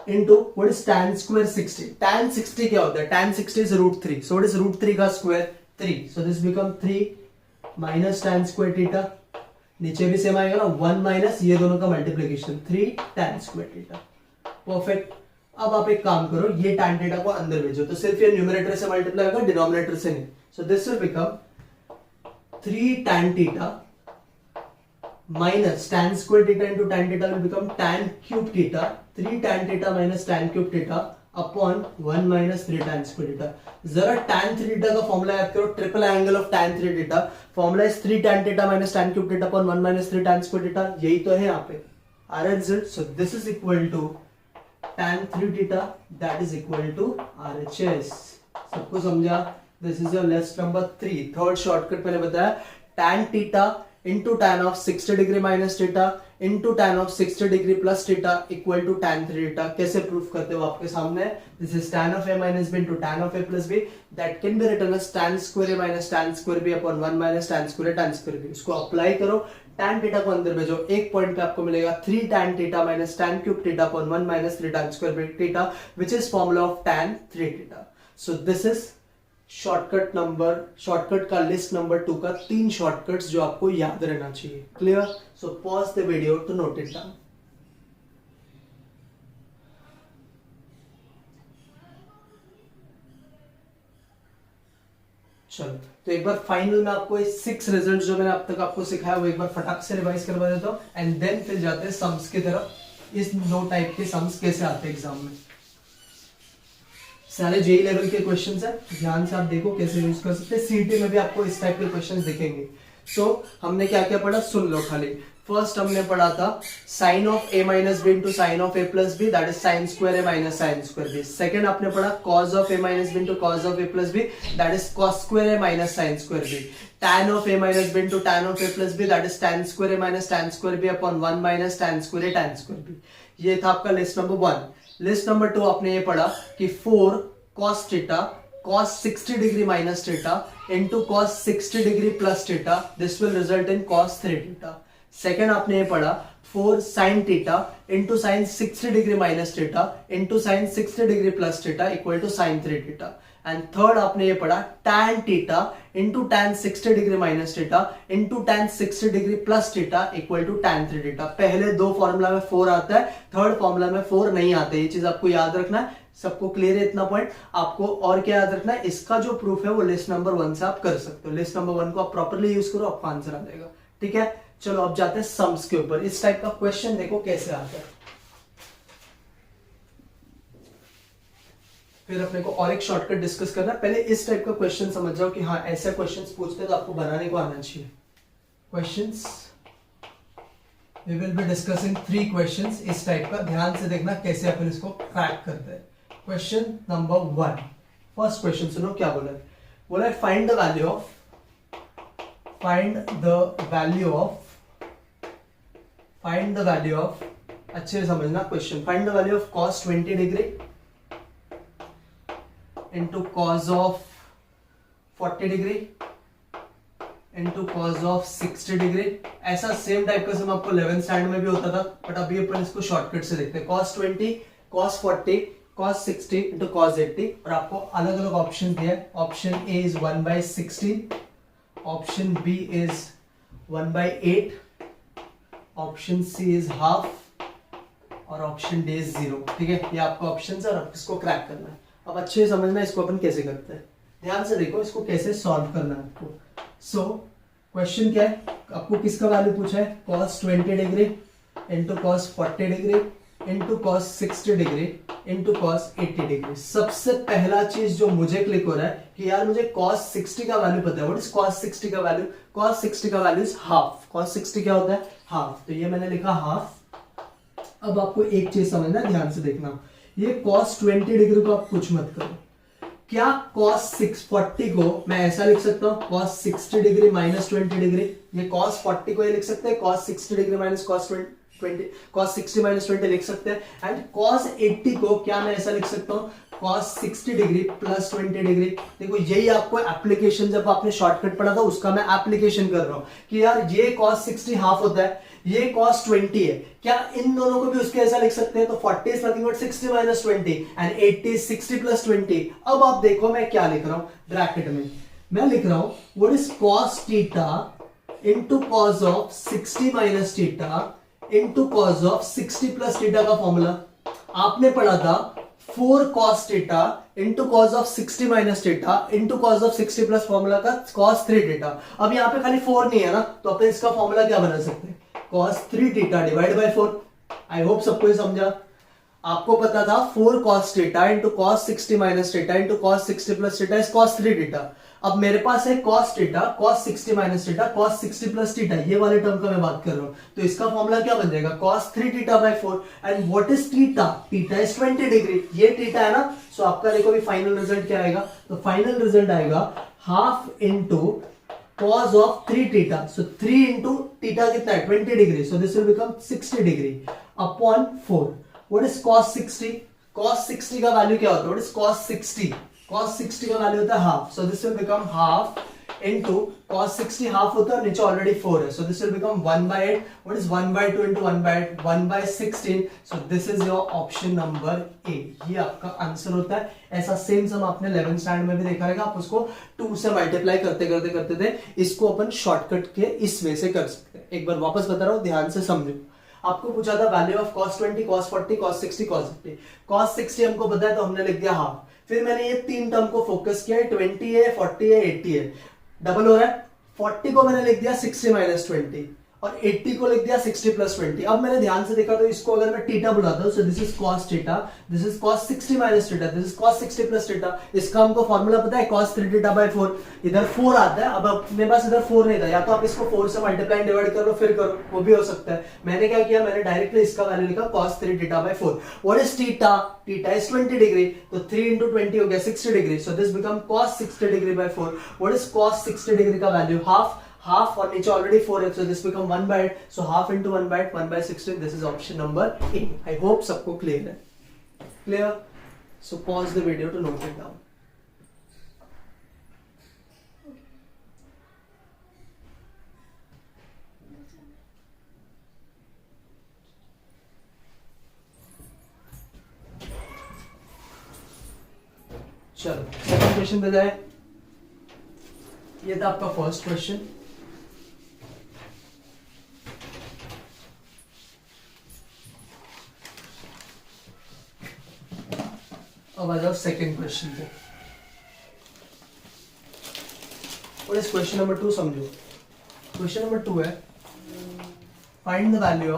into what is tan square 60? Tan 60 क्या होता है? Tan 60 is √3. So what is √3 का square? 3. So this become 3 minus tan square theta. नीचे भी सेम आएगा ना, 1 माइनस ये दोनों का multiplication 3 tan square theta. Perfect. अब आप एक काम करो, ये tan theta को अंदर भेजो, तो सिर्फ ये न्यूमरेटर से मल्टीप्लाई होगा, डिनोमिनेटर से नहीं। So this will become 3 tan theta minus tan square theta into tan theta will become tan cube theta, 3 tan theta minus tan cube theta upon 1 minus 3 tan square theta। जरा tan 3 theta का formula याद करो, triple angle of tan 3 theta, formula is 3 tan theta minus tan cube theta upon 1 minus 3 tan square theta, यही तो है यहाँ पे RHZ। so this is equal to tan 3 theta, that is equal to RHS। सबको समझा? this is your lesson number 3। Third shortcut मैंने बताया, tan theta into tan of 60 degree minus theta into tan of 60 degree plus theta equal to tan 3 theta। कैसे proof करते हो आपके सामने? This is tan of a minus b into tan of a plus b, that can be written as tan square a minus tan square b upon 1 minus tan square a tan square b। इसको apply करो, tan theta को अंदर भेजो, एक point पे आपको मिलेगा 3 tan theta minus tan cube theta upon 1 minus 3 tan square b theta, which is formula of tan 3 theta। So this is shortcut का लिस्ट नंबर 2 का 3 शॉर्टकट्स जो आपको याद रहना चाहिए। Clear? So pause the video to note it down. चलो, तो एक बार फाइनल में आपको 6 रिजल्ट जो मैंने अब तक आपको सिखाया वो एक बार फटाक से रिवाइज करवा देता हूं, एंड देन फिर जाते हैं सम्स की तरफ। इस 2 टाइप के सम्स कैसे आते हैं एग्जाम में, सारे जेई लेवल के क्वेश्चंस है, ध्यान से आप देखो कैसे यूज कर सकते हैं। सीटी में भी आपको इस टाइप के क्वेश्चंस दिखेंगे। सो हमने क्या क्या पढ़ा, सुन लो खाली। फर्स्ट हमने पढ़ा था sine of a minus B into sine of a plus b, that is sine square A minus sine square b. Second आपने पढ़ा cos of a minus B into cos of a plus b, that is cos square A minus sine square b. tan of a minus B into tan of a plus b, that is tan square A minus tan square B upon 1 minus tan square A tan square B. ये था आपका list number 1। List number 2 आपने ये पढ़ा कि 4 cos theta cos 60 degree minus theta into cos 60 degree plus theta, this will result in cos 3 theta। Second आपने ये पढ़ा 4 sin theta into sin 60 degree minus theta into sin 60 degree plus theta equal to sin 3 theta। And third आपने ये पढ़ा tan theta into tan 60 degree minus theta into tan 60 degree plus theta equal to tan 3 theta। पहले 2 formula में 4 आता है, third formula में 4 नहीं आते, ये चीज आपको याद रखना है। सबको क्लियर है इतना पॉइंट? आपको और क्या याद रखना है, इसका जो प्रूफ है वो लिस्ट नंबर 1 से आप कर सकते हो। लिस्ट नंबर 1 को आप प्रॉपर्ली यूज करो, आपका आंसर आ जाएगा। ठीक है, चलो अब जाते हैं सम्स के ऊपर। इस टाइप का क्वेश्चन देखो कैसे आता है। फिर अपने को और एक शॉर्टकट डिस्कस करना है। पहले इस टाइप का क्वेश्चन समझ जाओ कि हाँ ऐसा क्वेश्चंस पूछते हैं तो आपको बनाने को आना चाहिए। Questions we will be discussing 3 questions इस टाइप का, ध्यान से देखना कैसे अपन इसको क्रैक करते हैं। क्वेश्चन नंबर 1, फर्स्ट क्वेश्चन सुनो क्या बोला है। बोला है फाइंड द वैल्यू ऑफ अच्छे से समझना question. Find the value of cos 20 degree into cos of 40 degree into cos of 60 degree. ऐसा सेम टाइप का सम आपको 11th स्टैंडर्ड में भी होता था, बट अभी अपन इसको शॉर्टकट से देखते हैं। cos 20, cos 40, cos 60 into cos 80, और आपको अलग अलग ऑप्शन दिया है। Option A is 1/16, option B is 1/8, option C is half, और ऑप्शन डी इज 0। ठीक है, ये आपका ऑप्शन है और आपको इसको क्रैक करना है। अब अच्छे से समझना इसको अपन कैसे करते हैं, ध्यान से देखो इसको कैसे सॉल्व करना है आपको। सो क्वेश्चन क्या है, आपको किसका वैल्यू पूछा है, cos 20 degree into cos 40 degree into cos 60 degree into cos 80 degree. सबसे पहला चीज जो मुझे क्लिक हो रहा है कि यार मुझे cos 60 का वैल्यू पता है। व्हाट इज cos 60 का वैल्यू? cos 60 का वैल्यू इज हाफ। cos 60 क्या होता है? हाफ। तो ये मैंने लिखा हाफ, अब आपको एक चीज समझना, ध्यान से देखना, ये cos 20 डिग्री को आप कुछ मत करो। क्या cos 640 को मैं ऐसा लिख सकता हूं, cos 60 डिग्री माइनस 20 डिग्री, ये cos 40 को ये लिख सकते हैं cos 60 degree minus cos 20, cos 60 minus 20 लिख सकते हैं। एंड cos 80 को क्या मैं ऐसा लिख सकता हूं, cos 60 डिग्री प्लस 20 डिग्री। देखो यही आपको एप्लीकेशन, जब आपने शॉर्टकट पढ़ा था उसका मैं एप्लीकेशन कर रहा हूं कि यार ये cos 60 हाफ होता है, ये cos 20 है, क्या इन दोनों को भी उसके ऐसा लिख सकते हैं? तो 40 is nothing but 60 minus 20 and 80 is 60 plus 20। अब आप देखो मैं क्या लिख रहा हूं ब्रैकेट में, मैं लिख रहा हूं what is cos theta into cos of 60 minus theta into cos of 60 plus theta का फॉर्मूला आपने पढ़ा था 4 cos theta into cos of 60 minus theta into cos of 60 plus formula का cos 3 थीटा। अब यहाँ पे खाली 4 नहीं है ना, तो अपन इसका फॉर्मूला क्या बना सकते हैं, cos 3 theta divide by 4। I hope सबको ये समझा। आपको पता था 4 cos theta into cos 60 minus theta into cos 60 plus theta is cos 3 theta. अब मेरे पास है cos theta cos 60 minus theta cos 60 plus theta, ये वाले टर्म का मैं बात कर रहा हूं, तो इसका फॉर्मूला क्या बन जाएगा cos 3 theta by 4। And what is theta, theta is 20 degree, ये थीटा है ना। सो आपका देखो अभी फाइनल रिजल्ट क्या आएगा, तो फाइनल रिजल्ट आएगा half into cos of 3 theta, so 3 into theta कितना है 20 degree, so this will become 60 degree upon 4। What is cos 60, cos 60 का वैल्यू क्या होता है, व्हाट इज cos 60, cos 60 का वैल्यू होता है half, so this will become half into cos 60 half होता है, नीचे ऑलरेडी 4 है, so this will become 1/8। What is 1/2 into 1/8, 1/16, so this is your option number A, ये आपका आंसर होता है। ऐसा सेम सम आपने 11th स्टैंडर्ड में भी देखा रहेगा, आप उसको 2 से मल्टीप्लाई करते करते करते थे, इसको अपन शॉर्टकट के इस वे से कर सकते हैं। एक बार वापस बता रहा हूं, ध्यान से समझो। आपको पूछा था value of cos 20, cos 40, cos 60, cos 50। cos 60 हमको पता है तो हमने लिख दिया हाफ, फिर मैंने ये 3 टर्म को फोकस किया है, 20 है 40 है 80 है, डबल हो रहा है। 40 को मैंने लिख दिया 60 माइनस 20 और 80 को लिख दिया 60 प्लस 20। अब मैंने ध्यान से देखा तो इसको अगर मैं थीटा बुलाता हूं, सो this is cos theta, this is cos 60 minus theta, this is cos 60 plus theta. इसका हमको फॉर्मूला पता है cos 3 थीटा बाय 4, इधर 4 आता है। अब अपने पास इधर 4 नहीं था, या तो आप इसको 4 से मल्टीप्लाई डिवाइड कर लो फिर करो, वो भी हो सकता है। मैंने क्या किया, मैंने डायरेक्टली इसका वैल्यू लिखा cos 3 theta by 4। What is theta, theta is 20 degree, तो 3 into 20 हो गया 60 degree, so this become cos 60 degree by 4। What is cos 60 degree का वैल्यू हाफ, हाफ और नीचे ऑलरेडी 4 है, so this become 1/8, so half into 1/8, 1/16, this is option number A। I hope सबको clear है, clear. So pause the video to note it down। चलो second question पे जाए। ये था आपका फर्स्ट क्वेश्चन। अब आ जाओ सेकेंड क्वेश्चन पे। और इस क्वेश्चन नंबर 2 समझो। क्वेश्चन नंबर 2 है find the value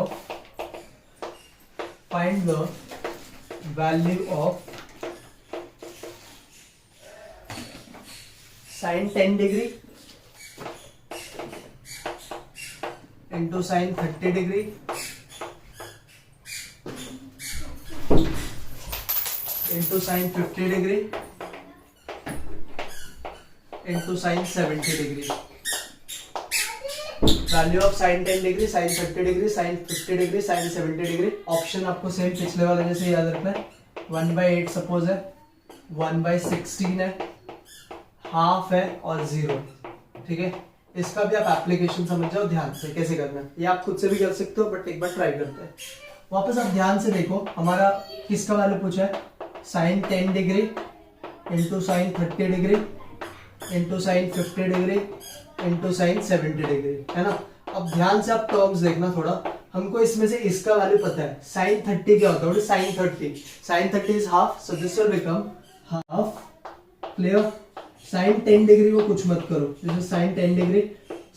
of sin 10 degree into sin 30 degree into sin 50 degree into sin 70 degree. Value of sin 10 degree, sin 30 degree, sin 50 degree, sin 70 degree. Option आपको same पिछले वाले जैसे याद रखना है। 1/8 suppose है, 1/16 है, हाफ है और 0। ठीक है, इसका भी आप एप्लीकेशन समझ जाओ ध्यान से कैसे करना है। ये आप खुद से भी कर सकते हो, बट एक बार ट्राई करते हैं। वापस आप ध्यान से देखो, हमारा किसका वैल्यू पूछा है, sin 10 degree into sin 30 degree into sin 50 degree into sin 70 degree, है ना। अब ध्यान से आप टर्म्स देखना थोड़ा, हमको इसमें से इसका वैल्यू पता है। sin 30 क्या होता है, sin 30 is half, so this will become half, clear. sin 10 degree को कुछ मत करो, this is sin 10 degree.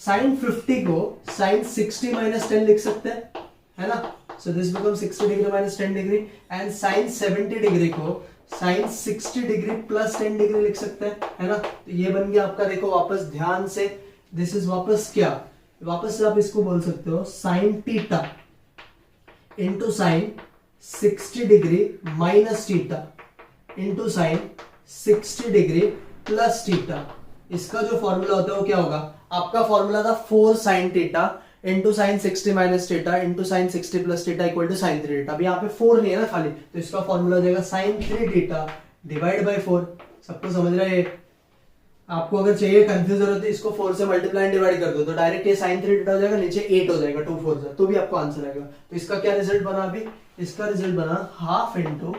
sin 50 को sin 60 माइनस 10 लिख सकते हैं, है ना। So this become 60 degree minus 10 degree. And sin 70 degree को sin 60 डिग्री प्लस 10 डिग्री लिख सकते हैं, है ना। तो ये बन गया आपका, देखो वापस ध्यान से, दिस इज वापस क्या, वापस से आप इसको बोल सकते हो sin theta into sine 60 degree minus theta into sine 60 degree plus theta. इसका जो फॉर्मूला होता है वो क्या होगा? आपका फॉर्मूला था 4 sine theta into sine 60 minus theta into sine 60 plus theta equal to sine 3 theta. अभी यहाँ पे 4 नहीं है ना खाली, तो इसका फॉर्मूला हो जाएगा साइन 3 थीटा डिवाइड बाय 4। सबको समझ रहा है? आपको अगर चाहिए कंफ्यूज हो रहा है तो इसको 4 से मल्टीप्लाई डिवाइड कर दो तो डायरेक्ट ये साइन 3 थीटा हो जाएगा, नीचे 8 हो जाएगा 2 4 से, तो भी आपको आंसर आएगा। तो इसका क्या रिजल्ट बना? अभी इसका रिजल्ट बना half into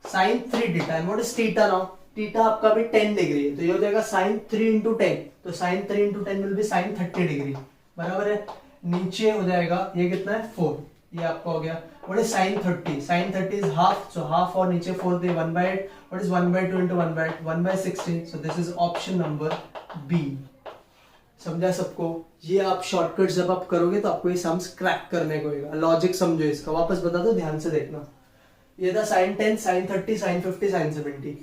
sine 3 theta and what is theta now? Theta आपका भी 10 डिग्री है, तो ये हो जाएगा साइन 3 इंटू 10, तो sine 3 into 10 will be sine 30 degree, बराबर है। नीचे हो जाएगा ये कितना है 4, ये आपका हो गया। What is sine 30? Sine 30 is half, so half और नीचे 4 दे 1/8। What is 1/2 into 1/8? 1/16, so this is option number B. समझा सबको? ये आप शॉर्टकट जब आप करोगे तो आपको ये सम्स क्रैक करने को होगा। लॉजिक समझो इसका, वापस बता दो, ध्यान से देखना। ये था sine 10, sine 30, sine 50, sine 70।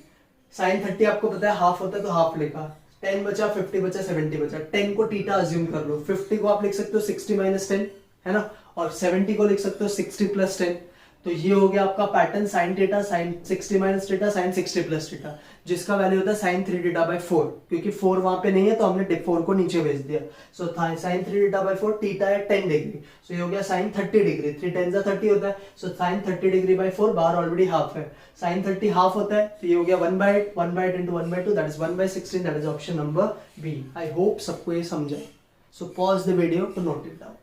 Sine 30 आपको पता है हाफ होता है तो हाफ लिखा, 10 बचा, 50 बचा, 70 बचा। 10 को थीटा अज्यूम कर लो, 50 को आप लिख सकते हो 60 माइनस 10, है ना, और 70 को लिख सकते हो 60 प्लस 10। तो ये हो गया आपका pattern sine theta, sine 60 minus theta, sine 60 plus theta, जिसका वैल्यू होता है साइन 3 थीटा बाय 4, क्योंकि 4 वहां पे नहीं है तो हमने 4 को नीचे भेज दिया। So sine 3 theta by 4, theta है 10 डिग्री, सो ये हो गया साइन 30 डिग्री, 3 10 जा 30 होता है, सो साइन 30 डिग्री बाय 4, बाहर ऑलरेडी हाफ है, साइन 30 हाफ होता है, तो ये हो गया 1/8, 1/8 into 1/2, that is 1/16, that is option number B. I hope सबको ये समझा। So pause the video to note it down.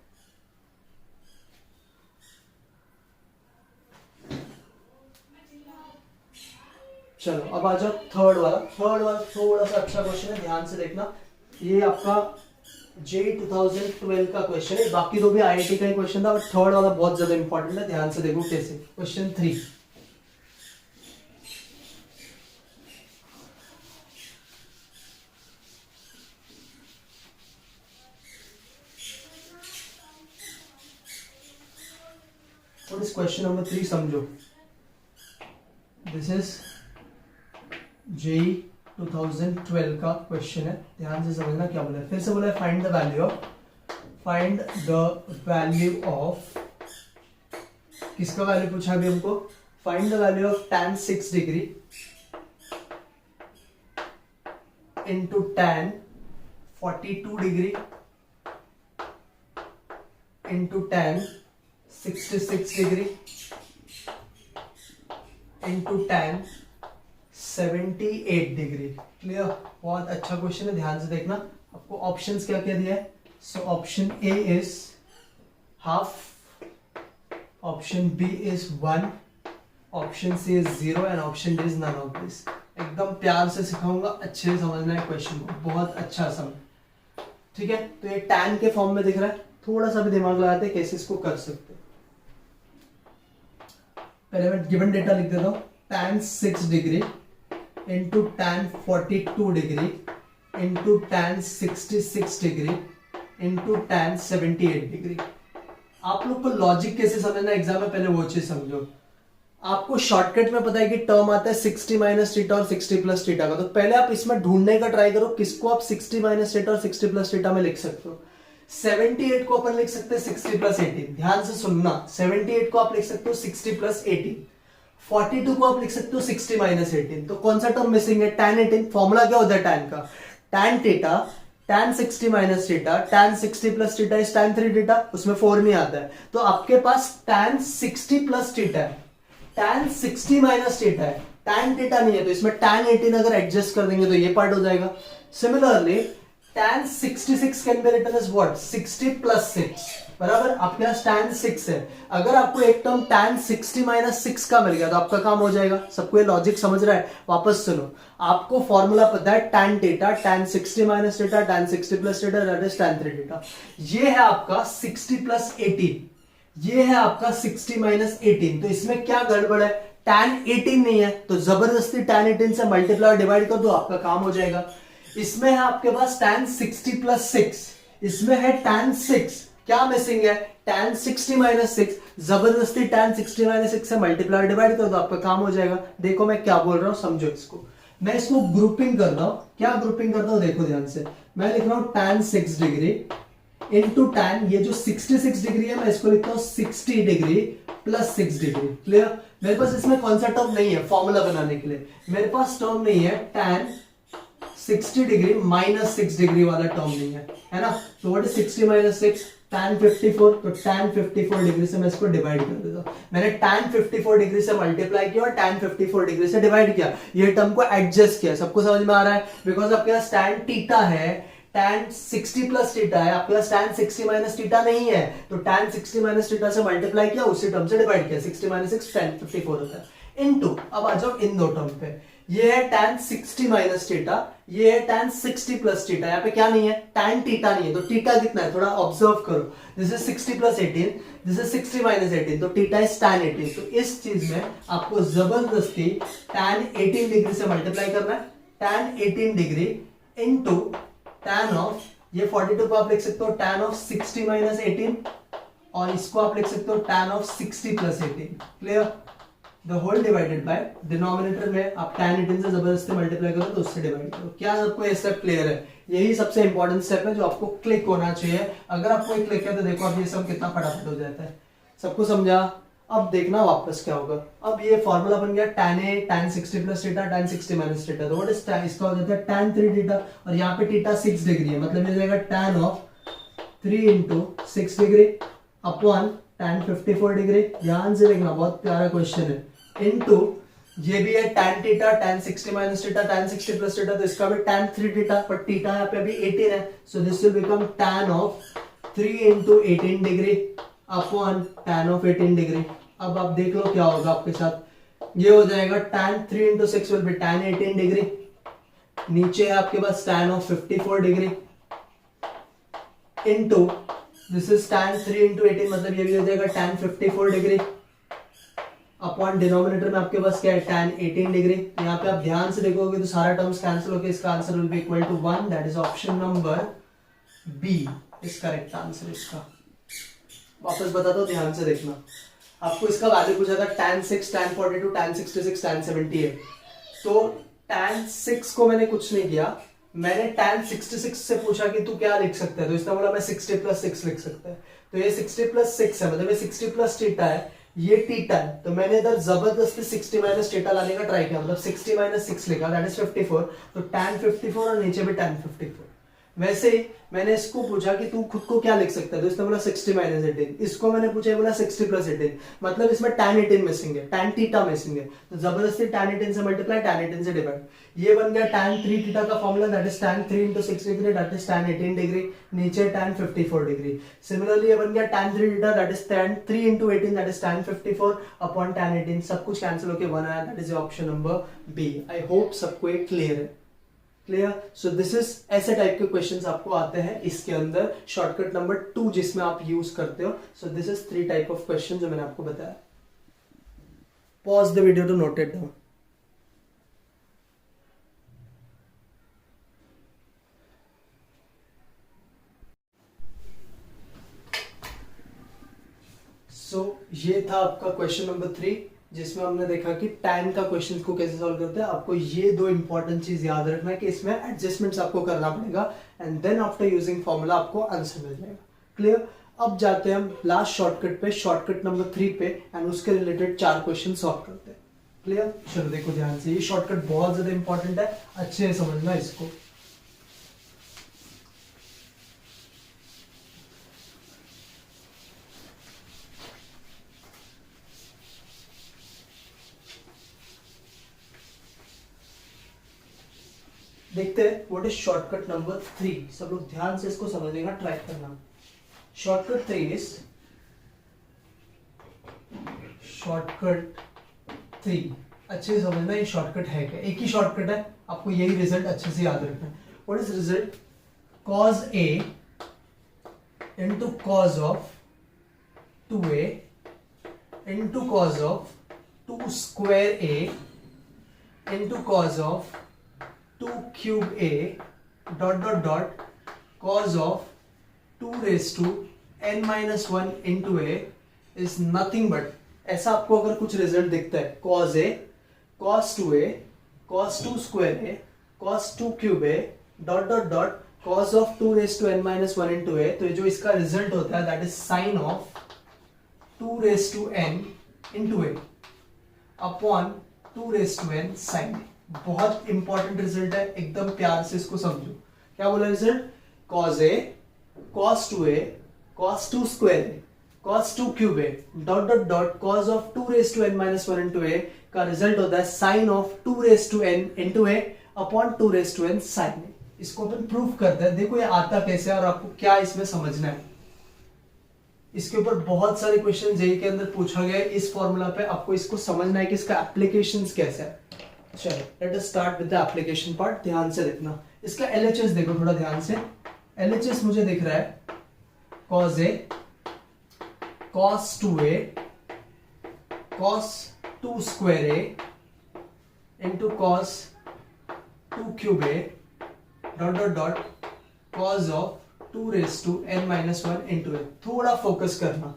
चलो अब आ जाओ थर्ड वाला। थर्ड वाला थोड़ा सा अच्छा क्वेश्चन है, ध्यान से देखना। ये आपका जे 2012 का क्वेश्चन है, बाकी दो भी आईआईटी का ही क्वेश्चन था, और थर्ड वाला बहुत ज्यादा इंपॉर्टेंट है, ध्यान से देखो कैसे। Question 3, what is question number 3? समझो, दिस इज जेई 2012 का क्वेश्चन है, ध्यान से समझना क्या बोला है। फिर से बोला है फाइंड द वैल्यू ऑफ किसका वैल्यू पूछा अभी हमको? Find the value of tan 6 degree into tan 42 degree into tan 66 degree into tan 78 degree. Clear? बहुत अच्छा क्वेश्चन है, ध्यान से देखना। आपको ऑप्शंस क्या क्या दिया है? So option A is half, option B is 1, option C is 0 and option D is none of this. एकदम प्यार से सिखाऊंगा, अच्छे से समझना है क्वेश्चन को, बहुत अच्छा समझ। ठीक है, तो ये tan के फॉर्म में दिख रहा है, थोड़ा सा भी दिमाग लगाते हैं कैसे इसको कर सकते हैं। पहले मैं गिवन डेटा लिख देता हूं, tan 6 degree into tan 42 degree into tan 66 degree into tan 78 degree. आप लोग को लॉजिक कैसे समझना एग्जाम में, पहले वो चीज समझो। आपको शॉर्टकट में पता है कि टर्म आता है 60 माइनस थीटा और 60 प्लस थीटा का, तो पहले आप इसमें ढूंढने का ट्राई करो किसको आप 60 माइनस थीटा और 60 प्लस थीटा में लिख सकते हो। 78 को अपन लिख सकते हैं 60 प्लस 18, ध्यान से सुनना। 78 को आप लिख सकते हो 60 प्लस 18, 42 को आप लिख सकते हो 60 माइनस 18। तो कौन सा टर्म मिसिंग है? tan 18। फॉर्मूला क्या होता है tan का? tan theta, tan 60 minus theta, tan 60 plus theta is tan 3 theta, उसमें 4 नहीं आता है, तो आपके पास tan 60 प्लस थीटा है, tan 60 माइनस थीटा है, tan थीटा नहीं है, तो इसमें tan 18 अगर एडजस्ट कर देंगे तो ये पार्ट हो जाएगा। Similarly tan 66 can be written as what? 60 plus 6, बराबर। आपके पास tan 6 है, अगर आपको एक टर्म tan 60 माइनस 6 का मिल गया तो आपका काम हो जाएगा। सबको ये लॉजिक समझ रहा है? वापस सुनो, आपको फॉर्मूला पता है tan theta, tan 60 minus theta, tan 60 plus theta, that is tan 3 theta. ये है आपका 60 प्लस 18, ये है आपका 60 माइनस 18, तो इसमें क्या गड़बड़ है? tan 18 नहीं है, तो जबरदस्ती tan 18 से मल्टीप्लाई डिवाइड कर दो, आपका काम हो जाएगा। इसमें है आपके पास tan 60 प्लस 6, इसमें है tan 6, क्या मिसिंग है? tan 60 माइनस 6, जबरदस्ती tan 60 माइनस 6 से मल्टीप्लाई डिवाइड कर दो, आपका काम हो जाएगा। देखो मैं क्या बोल रहा हूं, समझो इसको। मैं इसको ग्रुपिंग कर रहा हूं, क्या ग्रुपिंग करता हूं देखो ध्यान से। मैं लिख रहा हूं tan 6 डिग्री इनटू tan, ये जो 66 डिग्री है मैं इसको लिखता हूं 60 डिग्री प्लस 6 डिग्री। क्लियर? मेरे पास इसमें कौन सा टर्म नहीं है फॉर्मूला बनाने के लिए, मेरे पास टर्म नहीं है tan 60 डिग्री माइनस 6 डिग्री वाला टर्म नहीं है ना। तो व्हाट इज 60 माइनस 6? tan 54, तो tan 54 डिग्री से मैं इसको डिवाइड कर देता हूं। मैंने tan 54 डिग्री से मल्टीप्लाई किया और tan 54 डिग्री से डिवाइड किया, ये टर्म को एडजस्ट किया। सबको समझ में आ रहा है? बिकॉज आपके पास tan थीटा है, tan 60 प्लस थीटा है, आपके पास tan 60 माइनस थीटा नहीं है, तो tan 60 माइनस थीटा से मल्टीप्लाई किया, उसी टर्म से डिवाइड किया। 60 माइनस 6 tan 54 होता है। इनटू, अब आ जाओ इन दो टर्म पे, ये है tan 60 माइनस थीटा, ये है tan 60 प्लस थीटा। यहाँ पे क्या नहीं है? tan थीटा नहीं है, तो थीटा कितना है थोड़ा ऑब्जर्व करो। This is 60 plus 18, this is 60 minus 18, तो थीटा इज tan 18। तो इस चीज में आपको जबरदस्ती tan 18 डिग्री से मल्टीप्लाई करना है। tan 18 degree into tan of, ये 42 को आप लिख सकते हो tan ऑफ 60 माइनस 18, और इसको आप लिख सकते हो tan of 60 plus 18। Clear? The whole divided by denominator में आप tan 18 से जबरदस्ती मल्टीप्लाई करो तो उससे डिवाइड करो। क्या सबको ये स्टेप क्लियर है? यही सबसे इंपॉर्टेंट स्टेप है जो आपको क्लिक होना चाहिए। अगर आपको एक क्लिक है तो देखो अब ये सब कितना फटाफट हो जाता है। सबको समझा? अब देखना वापस क्या होगा। अब ये फॉर्मूला बन गया tan a tan 60 plus theta tan 60 minus theta, तो व्हाट इज tan? इसका हो जाता है tan 3 थीटा, और यहाँ पे थीटा 6 डिग्री है, मतलब ये जाएगा tan of 3 into 6 degree upon tan 54 degree. ध्यान से देखना, बहुत प्यारा क्वेश्चन है। इनटू ये भी है tan theta tan 60 minus theta tan 60 plus theta, तो इसका भी tan 3 थीटा, पर थीटा यहाँ पे अभी 18 है, so this will become tan of 3 into 18 degree upon tan of 18 degree. अब आप देख लो क्या होगा आपके साथ, ये हो जाएगा tan 3 into 6 will be tan 18 degree, नीचे है आपके पास tan of 54 degree into this is tan 3 into 18, मतलब ये भी हो जाएगा tan 54 डिग्री अपॉन डिनोमिनेटर में आपके पास क्या है tan 18 डिग्री। यहाँ पे आप ध्यान से देखोगे तो सारा टर्म्स कैंसिल होकर इसका answer will be equal to 1, that is option number B is correct answer इसका। वापस बता दो, ध्यान से देखना। आपको इसका वैल्यू पूछा था tan 6 tan 42 tan 66 tan 78, तो tan 6 को मैंने कुछ नहीं किया, मैंने tan 66 से पूछा कि तू क्या लिख सकता है, तो इसने बोला मैं 60 प्लस 6 लिख सकता है, तो ये 60 प्लस 6 है, मतलब ये 60 प्लस थीटा है, ये थीटा है, तो मैंने इधर जबरदस्ती 60 माइनस थीटा लाने का ट्राई किया, मतलब 60 माइनस 6 लिखा, दैट इज 54, तो tan 54 और नीचे भी tan 54। वैसे ही मैंने इसको पूछा कि तू खुद को क्या लिख सकता है, तो इसने बोला 60 माइनस 18, इसको मैंने पूछा बोला 60 प्लस 18, मतलब इसमें tan 18 मिसिंग है, tan थीटा मिसिंग है, तो जबरदस्ती tan 18 से मल्टीप्लाई tan 18 से डिवाइड, ये बन गया tan 3 थीटा का formula, that is tan 3 into 6 degree, that is tan 18 degree, नीचे tan 54 डिग्री। सिमिलरली ये बन गया tan 3 theta, that is tan 3 into 18, दैट इज tan 54 अपॉन tan 18, सब कुछ कैंसिल होके 1 आया, that is option number B. I hope सबको ये क्लियर है। क्लियर? सो दिस इज, ऐसे टाइप के क्वेश्चंस आपको आते हैं इसके अंदर, शॉर्टकट नंबर 2 जिसमें आप यूज करते हो। So this is 3 type of question जो मैंने आपको बताया। Pause the video to note it down. So ये था आपका क्वेश्चन नंबर 3, जिसमें हमने देखा कि tan का क्वेश्चन को कैसे सॉल्व करते हैं। आपको ये 2 इंपॉर्टेंट चीज याद रखना है कि इसमें एडजस्टमेंट्स आपको करना पड़ेगा, and then after using formula आपको आंसर मिल जाएगा। क्लियर? अब जाते हैं हम लास्ट शॉर्टकट पे, शॉर्टकट नंबर 3 पे, एंड उसके रिलेटेड 4 क्वेश्चन सॉल्व करते हैं। क्लियर? चलो देखो ध्यान से, ये शॉर्टकट बहुत ज्यादा इंपॉर्टेंट है, अच्छे से समझना इसको। देखते हैं व्हाट इज शॉर्टकट नंबर 3। सब लोग ध्यान से इसको समझने का ट्राई करना। शॉर्टकट 3 इज, शॉर्टकट 3 अच्छे से समझना, ये शॉर्टकट है क्या, एक ही शॉर्टकट है, आपको यही रिजल्ट अच्छे से याद रखना है। What is result? cos a into cos of 2a into cos of 2 square a into cos of 2 cube a dot dot dot cos of 2 raised to n minus 1 into a is nothing but, ऐसा आपको अगर कुछ result दिखता है, cos a cos 2a cos 2 square a cos 2 cube a dot dot dot cos of 2 raised to n minus 1 into a, तो जो इसका result होता है that is sine of 2 raised to n into a upon 2 raised to n sin a। बहुत important result है, एकदम प्यार से इसको समझो। क्या बोला result? cos a cos 2a cos 2 square a cos 2 cube a dot dot dot cos of 2 raised to n minus 1 into a का रिजल्ट होता है sin of 2 raised to n into a upon 2 raised to n sin a। इसको अपन prove करते हैं। देखो ये आता कैसे है और आपको क्या इसमें समझना है। इसके ऊपर बहुत सारे क्वेश्चन जेईई के अंदर पूछा गया है। इस फॉर्मूला पे आपको इसको समझना है कि इसका एप्लीकेशंस कैसे है। चलो let us start with the application part. ध्यान से देखना, इसका एलएचएस देखो थोड़ा ध्यान से। एलएचएस मुझे दिख रहा है cos a cos 2a cos 2 square a into cos 2 cube a dot dot dot cos of 2 raised to n minus 1 into a। थोड़ा फोकस करना,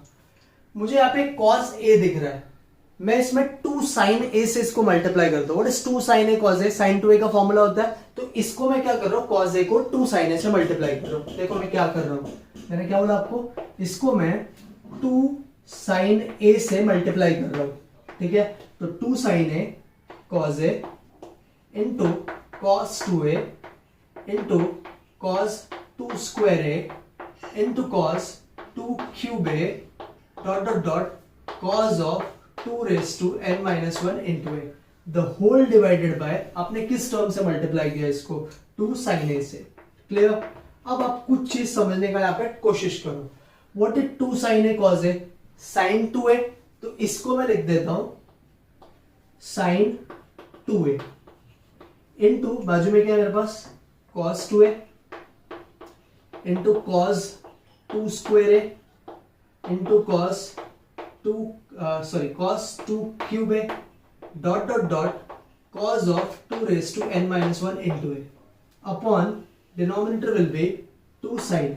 मुझे यहाँ पे cos a दिख रहा है, मैं इसमें 2 sin a से इसको मल्टीप्लाई करता हूँ। 2 sin a cos a, sin 2a का फॉर्मूला होता है, तो इसको मैं क्या कर रहा हूँ, cos a को 2 sin a से मल्टीप्लाई कर रहा हूँ। देखो मैं क्या कर रहा हूँ, मैंने क्या बोला आपको, इसको मैं 2 sin a से मल्टीप्लाई कर रहा हूँ, ठीक है। तो 2 sin a cos a into cos 2a into cos 2 square a into cos 2 cube a dot dot dot cos of 2 raised to n minus 1 into a the whole divided by, आपने किस term से multiply किया इसको, 2 sin a से। Clear? अब आप कुछ चीज समझने का यहाँ पे कोशिश करो। What is 2 sin a cos a? sin 2a, तो इसको मैं लिख देता हूं sin 2a इंटू बाजू में क्या है मेरे पास, cos 2a into cos 2 square a into cos 2 cube a dot dot dot cos of 2 raised to n minus 1 into a upon denominator will be 2 sin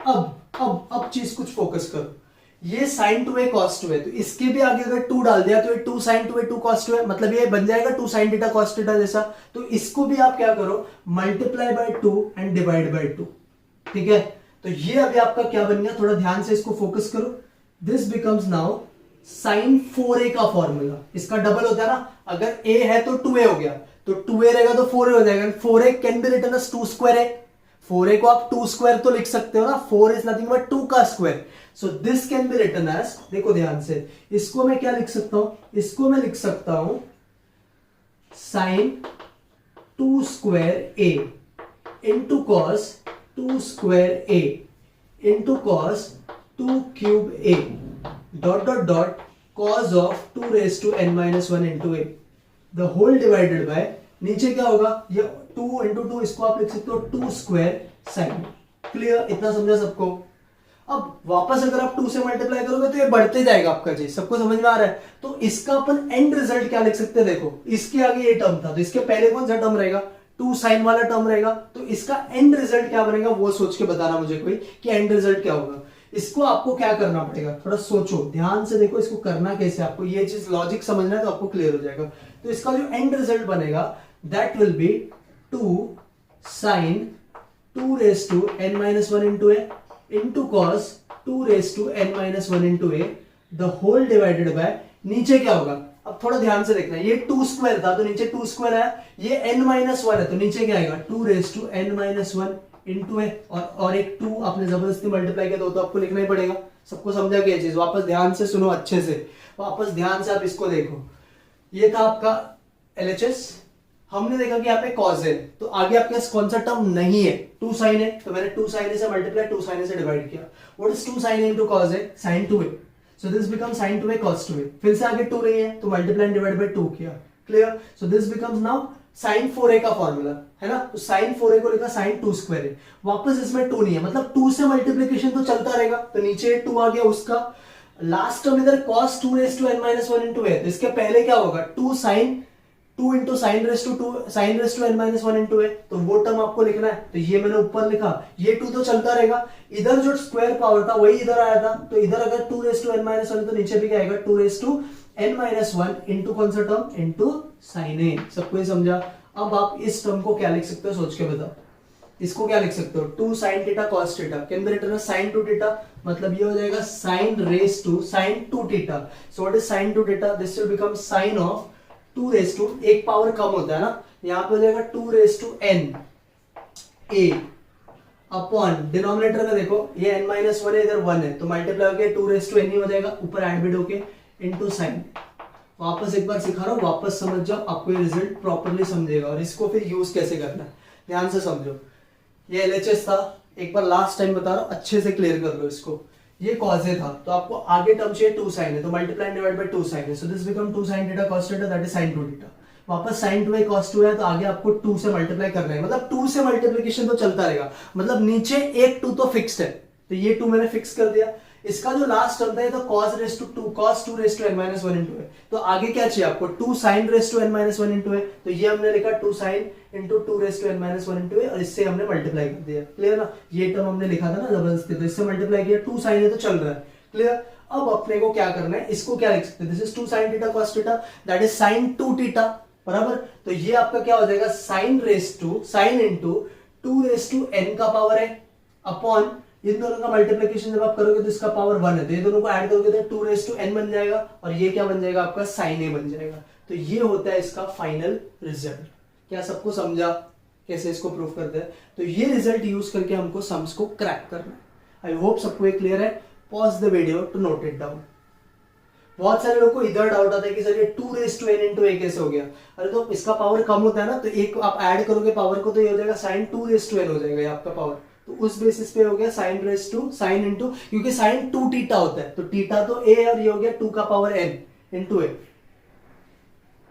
a। अब चीज कुछ फोकस करो, ये sin 2a cos 2a, तो इसके भी आगे अगर 2 डाल दिया तो ये 2 sin 2a 2 cos 2a, मतलब ये बन जाएगा 2 sin थीटा cos थीटा जैसा। तो इसको भी आप क्या करो, multiply by 2 and divide by 2, ठीक है। तो ये अभी आपका क्या बन गया, थोड़ा ध्यान से इसको फोकस करो। This becomes now sin 4a का फॉर्मूला, इसका डबल होता है ना, अगर a है तो 2a हो गया, तो 2a रहेगा तो 4a हो जाएगा। 4a can be written as 2 square a, 4a को आप 2 स्क्वायर तो लिख सकते हो ना, 4 इज नथिंग बट 2 का square. So this can be written as, देखो ध्यान से, इसको मैं क्या लिख सकता हूं, इसको मैं लिख सकता हूं sin 2 square a into cos 2 square a into cos 2 cube a dot dot dot cos of 2 raised to n minus 1 into a the whole divided by, नीचे क्या होगा, ये 2 into 2, इसको आप लिख सकते हो 2 स्क्वायर sin। क्लियर? इतना समझा सबको? अब वापस अगर आप 2 से मल्टीप्लाई करोगे तो ये बढ़ते जाएगा आपका चीज, सबको समझ में आ रहा है? तो इसका अपन एंड रिजल्ट क्या लिख सकते हैं, देखो इसके आगे ये टर्म था, तो इसके पहले कौन सा टर्म रहेगा, 2 sin वाला टर्म रहेगा। तो इसका एंड रिजल्ट क्या बनेगा वो सोच के बताना मुझे कोई, कि एंड रिजल्ट क्या होगा। इसको आपको क्या करना पड़ेगा, थोड़ा सोचो, ध्यान से देखो इसको करना कैसे, आपको ये चीज लॉजिक समझना है तो आपको क्लियर हो जाएगा। तो इसका जो एंड रिजल्ट बनेगा that will be 2 sin 2 raised to n minus 1 into a into cos 2 raised to n minus 1 into a the whole divided by, नीचे क्या होगा, अब थोड़ा ध्यान से देखना, ये 2 स्क्वायर था तो नीचे 2 स्क्वायर आया, ये n minus 1 है तो नीचे क्या आएगा, 2 raised to n minus 1 into है, और एक 2 आपने जबरदस्ती मल्टीप्लाई किया तो आपको लिखना ही पड़ेगा। सबको समझा क्या चीज, वापस ध्यान से सुनो अच्छे से, वापस ध्यान से आप इसको देखो। ये था आपका एलएचएस, हमने देखा कि यहाँ पे cos है, तो आगे आपके पास कौन सा टर्म नहीं है, 2 sin है, तो मैंने 2 sin से मल्टीप्लाई 2 sin से डिवाइड किया। What is 2 sin into cos है, sin 2a, so this become sin 2a cos 2a, फिर से आगे 2 नहीं है तो मल्टीप्लाई डिवाइड बाय 2 किया। Clear? So this becomes now sin 4a का फॉर्मूला है ना, तो sin 4a को लिखा sin 2 स्क्वायर है, वापस इसमें 2 नहीं है, मतलब 2 से मल्टीप्लिकेशन तो चलता रहेगा, तो नीचे 2 आ गया, उसका लास्ट टर्म इधर cos 2 raised to n minus 1 into a, तो इसके पहले क्या होगा, 2 sin 2 into sin raised to n minus 1 into a, तो वो टर्म आपको लिखना है, तो ये मैंने ऊपर लिखा, ये 2 तो चलता रहेगा, इधर जो स्क्वायर पावर था वही इधर आया था, तो इधर अगर 2 raised to n minus 1 तो नीचे भी क्या आएगा, 2 raised to n minus 1 into कौन सा टर्म, into sin a। सबको ये समझा? अब आप इस टर्म को क्या लिख सकते हो सोच के बताओ, इसको क्या लिख सकते हो, 2 sin theta cos theta can be written as sin 2 theta, मतलब ये हो जाएगा sin raised to sin 2 theta. So what is sin 2 theta, this will become sin of 2 raised to, एक पावर कम होता है ना, यहाँ पे हो जाएगा 2 raised to n a upon denominator में देखो ये n माइनस 1 है, इधर 1 है, तो मल्टीप्लाई होकर 2 raised to n ही हो जाएगा, ऊपर एड बिड होके इनटू sin. वापस एक बार सिखा रहा हूं, वापस समझ जाओ, आपको ये रिजल्ट प्रॉपर्ली समझेगा. और इसको फिर यूज कैसे करना है ध्यान से समझो. ये LHS था, एक बार लास्ट टाइम बता रहा हूं, अच्छे से क्लियर कर लो इसको. ये cos A था, तो आपको आगे टर्म चाहिए 2 sin है, तो मल्टीप्लाई डिवाइड बाय 2 sin है, so this become 2 sin theta cos theta, that is sin 2 theta. वापस sin 2 है cos 2 है, तो आगे आपको 2 से मल्टीप्लाई करना है, मतलब 2 से मल्टीप्लिकेशन तो चलता रहेगा, मतलब नीचे एक 2 तो फिक्स्ड है, तो ये 2 मैंने फिक्स कर दिया. इसका जो लास्ट टर्म था ये तो cos raised to 2 cos 2 raised to n minus 1 into है, तो आगे क्या चाहिए आपको 2 sin raised to n minus 1 into है, तो ये हमने लिखा 2 sin into 2 raised to n minus 1 into है, और इससे हमने मल्टीप्लाई कर दिया. क्लियर ना, ये टर्म हमने लिखा था ना जबरदस्ती, तो इससे मल्टीप्लाई किया, 2 sin है तो चल रहा है. क्लियर. अब अपने को क्या करना है, इसको क्या लिख सकते हैं, this is 2 sin theta cos theta, that is sin 2 theta बराबर. तो ये आपका क्या हो जाएगा, sin raised to sin into 2 raised to n का पावर है अपॉन इन दोनों का मल्टीप्लिकेशन जब आप करोगे तो इसका पावर 1 है, तो ये दोनों को ऐड करोगे तो 2 raised to n बन जाएगा, और ये क्या बन जाएगा आपका sin a बन जाएगा. तो ये होता है इसका फाइनल रिजल्ट. क्या सबको समझा कैसे इसको प्रूव करते हैं. तो ये रिजल्ट यूज करके हमको सम्स को क्रैक करना है. आई होप सबको ये क्लियर है. Pause the video to note it down. बहुत सारे लोगों को इधर डाउट आता है कि सर ये 2 raised to n into a कैसे हो गया. अरे तो इसका पावर कम होता है ना, तो एक आप ऐड करोगे पावर को, तो ये हो जाएगा sin 2 raised to n हो जाएगा ये आपका पावर. तो उस बेसिस पे हो गया sin raised to sin into, क्योंकि sin 2 थीटा होता है, तो थीटा तो a और ये हो गया 2 का पावर n into a,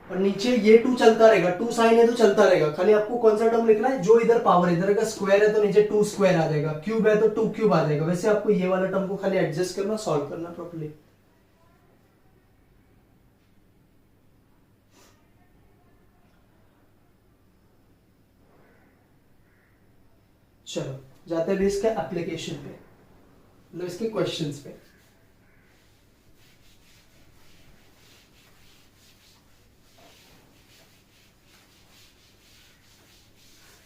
और नीचे ये 2 चलता रहेगा, 2 sin है तो चलता रहेगा. खाली आपको कौन सा टर्म लिखना है, जो इधर पावर, इधर का स्क्वायर है तो नीचे 2 स्क्वायर आ जाएगा, क्यूब है तो 2 क्यूब आ जाएगा. वैसे आपको ये वाला टर्म को खाली एडजस्ट करना, सॉल्व करना प्रॉपर्ली. चलो जाते हैं इसके एप्लीकेशन पे, मतलब इसके क्वेश्चंस पे.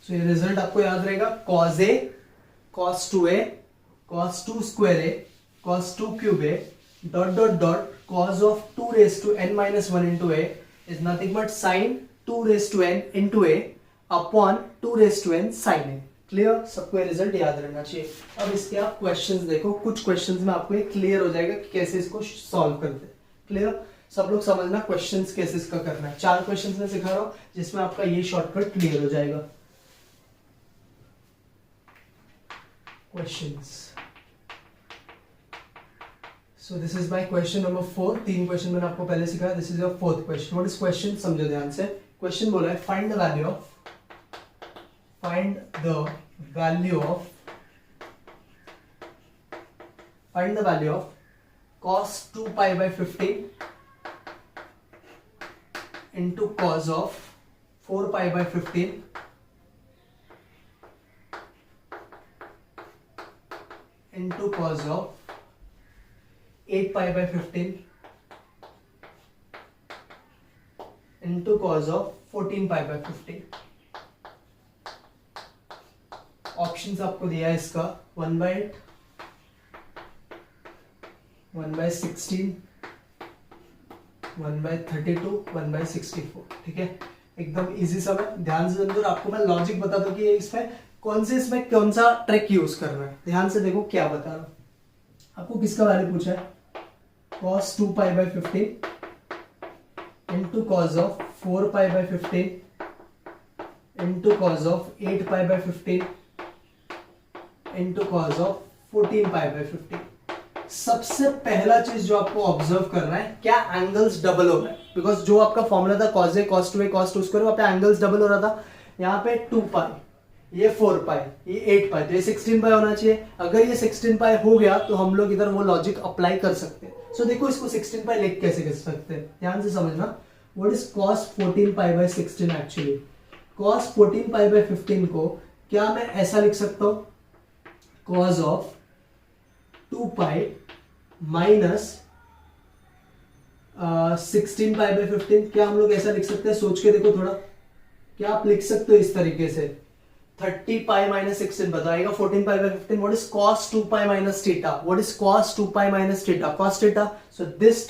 सो ये रिजल्ट आपको याद रहेगा, cos A cos 2a cos 2 square a cos 2 cube a dot dot dot cos of 2 raised to n minus 1 into a is nothing but sin 2 raised to n into a upon 2 raised to n sin a. Clear, सबको ये result याद रहना चाहिए. अब इसके आप questions देखो, कुछ क्वेश्चंस में आपको ये क्लियर हो जाएगा कि कैसे इसको सॉल्व करते हैं. क्लियर, सब लोग समझना क्वेश्चंस कैसे इसका करना है. 4 क्वेश्चंस में सिखा रहा हूं जिसमें आपका ये शॉर्टकट क्लियर हो जाएगा. Questions, so this is my question number 4. 3 question मैंने आपको पहले सिखाया, this is your 4th question. What is question, समझो ध्यान से. क्वेश्चन बोला है find the value of find the value of cos 2 pi by 15 into cos of 4 pi by 15 into cos of 8 pi by 15 into cos of 14 pi by 15. Options आपको दिया है इसका 1/8, 1/16, 1/32, 1/64. ठीक है, एकदम इजी सब है. ध्यान से समझो, आपको मैं लॉजिक बता दूं कि इसमें कौन सा ट्रिक यूज करना है. ध्यान से देखो क्या बता रहा हूं. आपको किसका वैल्यू पूछा है, cos 2 pi by 15 into cos of 4 pi by 15 into cos of 8 pi by 15 into cos of 14 pi by 15. सबसे पहला चीज जो आपको ऑब्जर्व करना है, क्या एंगल्स डबल हो रहा है. बिकॉज जो आपका फॉर्मूला था cos A cos 2a cos 2 square, वहां पे एंगल्स डबल हो रहा था. यहाँ पे 2 पाई, ये 4 पाई, ये 8 पाई, तो ये 16 पाई होना चाहिए. अगर ये 16 पाई हो गया तो हम लोग इधर वो लॉजिक अप्लाई कर सकते हैं. सो देखो इसको 16 पाई लिख कैसे कर सकते हैं, ध्यान से समझना. What is cos 14 pi bye 16 actually. cos 14 pi by 15 को क्या मैं ऐसा लिख सकता हूं, cos of 2 pi minus 16 pi by 15. क्या हम लोग ऐसा लिख सकते हैं, सोच के देखो थोड़ा. क्या आप लिख सकते हो इस तरीके से, 30 पाई माइनस 16 बताएगा 14 pi by 15. What is cos 2 pi minus theta? What is cos 2 pi minus theta? cos theta. So this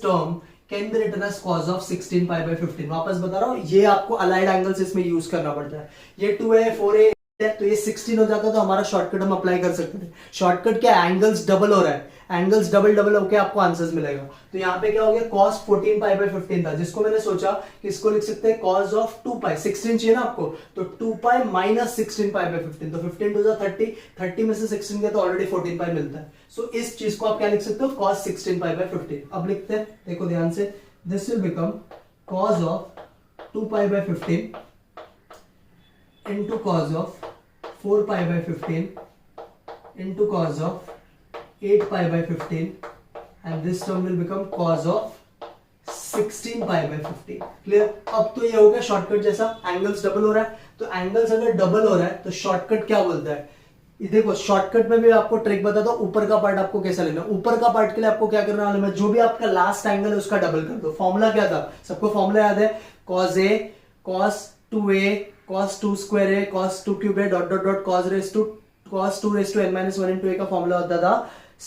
term can be written as cos of 16 pi by 15. वापस बता रहा हूं, ये आपको अलाइड एंगल्स इसमें use करना पड़ता है. ये 2 है 4 है तो ये 16 हो जाता, तो हमारा शॉर्टकट हम अप्लाई कर सकते थे. शॉर्टकट क्या, एंगल्स डबल हो रहा है, एंगल्स डबल डबल होके आपको आंसर्स मिलेगा. तो यहाँ पे क्या हो गया, cos 14 पाई बाय 15 था, जिसको मैंने सोचा कि इसको लिख सकते हैं cos ऑफ 2 पाई. 16 चाहिए ना आपको, तो 2 पाई माइनस 16 पाई बाय 15. तो 15 टू 30, 30 में से 16 गया तो ऑलरेडी 14 पाई मिलता है. सो इस चीज को आप क्या लिख सकते हो, cos 16 पाई बाय 15. अब लिखते हैं, देखो ध्यान से, this will become cos of 2 pi by 15 into cos of 4 pi by 15 into cos of 8 pi by 15 and this term will become cos of 16 pi by 15. Clear? अब तो ये हो गया शॉर्टकट जैसा, एंगल्स डबल हो रहा है, तो एंगल्स अगर डबल हो रहा है तो शॉर्टकट क्या बोलता है. ये देखो शॉर्टकट में भी आपको ट्रिक बताता हूं, ऊपर का पार्ट आपको कैसा लेना. ऊपर का पार्ट के लिए आपको क्या करना वाला है, जो भी आपका लास्ट एंगल है उसका डबल कर दो. फॉर्मूला क्या था, सबको फॉर्मूला याद है, cos a cos 2a cos 2 square a cos 2 cube a dot dot dot cos 2 raised to n minus 1 into a का फॉर्मूला होता था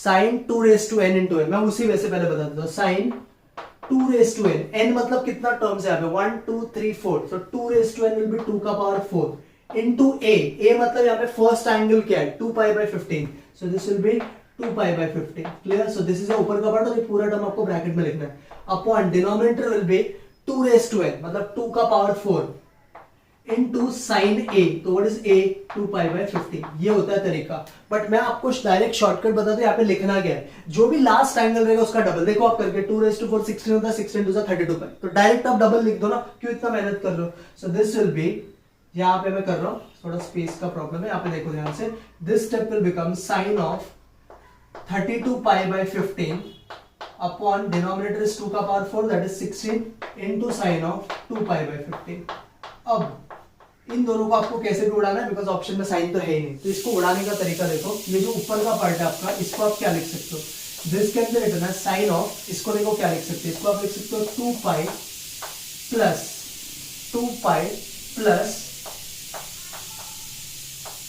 sin 2 raised to n into n. मैं उसी वैसे पहले बता देता हूं, sin 2 raised to n. n मतलब कितना टर्म्स है यहाँ पे, 1 2 3 4. so 2 raised to n will be 2 का पावर 4 into a. a मतलब यहाँ पे फर्स्ट एंगल क्या है, 2 pi by 15. so this will be 2 pi by 15. Clear? So this is ऊपर का पार्ट और ये पूरा टर्म आपको ब्रैकेट में लिखना है. Upon denominator will be 2 raised to n मतलब 2 का पावर 4 into sin a. तो what is a, 2 pi by 15. ये होता है तरीका. बट मैं आपको डायरेक्ट शॉर्टकट बता दूं, यहाँ पे लिखना क्या है, जो भी लास्ट एंगल रहेगा उसका डबल. देखो आप करके 2 raised to 4 16 होता है, 16 टू 32 पाई. तो डायरेक्ट आप डबल लिख दो ना, क्यों इतना मेहनत कर रहे हो. सो दिस विल बी, यहाँ पे मैं कर रहा हूँ, थोड़ा स्पेस का प्रॉब्लम है, यहाँ पे देखो ध्यान से, this step will become sine of 32 pi by 15 upon denominator is 2 का power 4 that is 16 into sine of 2 pi by 15. अब इन दोनों को आपको कैसे भी उड़ाना है, बिकॉज ऑप्शन में साइन तो है ही नहीं. तो इसको उड़ाने का तरीका देखो, ये जो ऊपर का पार्ट है आपका, इसको आप क्या लिख सकते हो, this can be written as sine of, इसको देखो क्या लिख सकते हो, इसको आप लिख सकते हो 2 pi plus 2 pi plus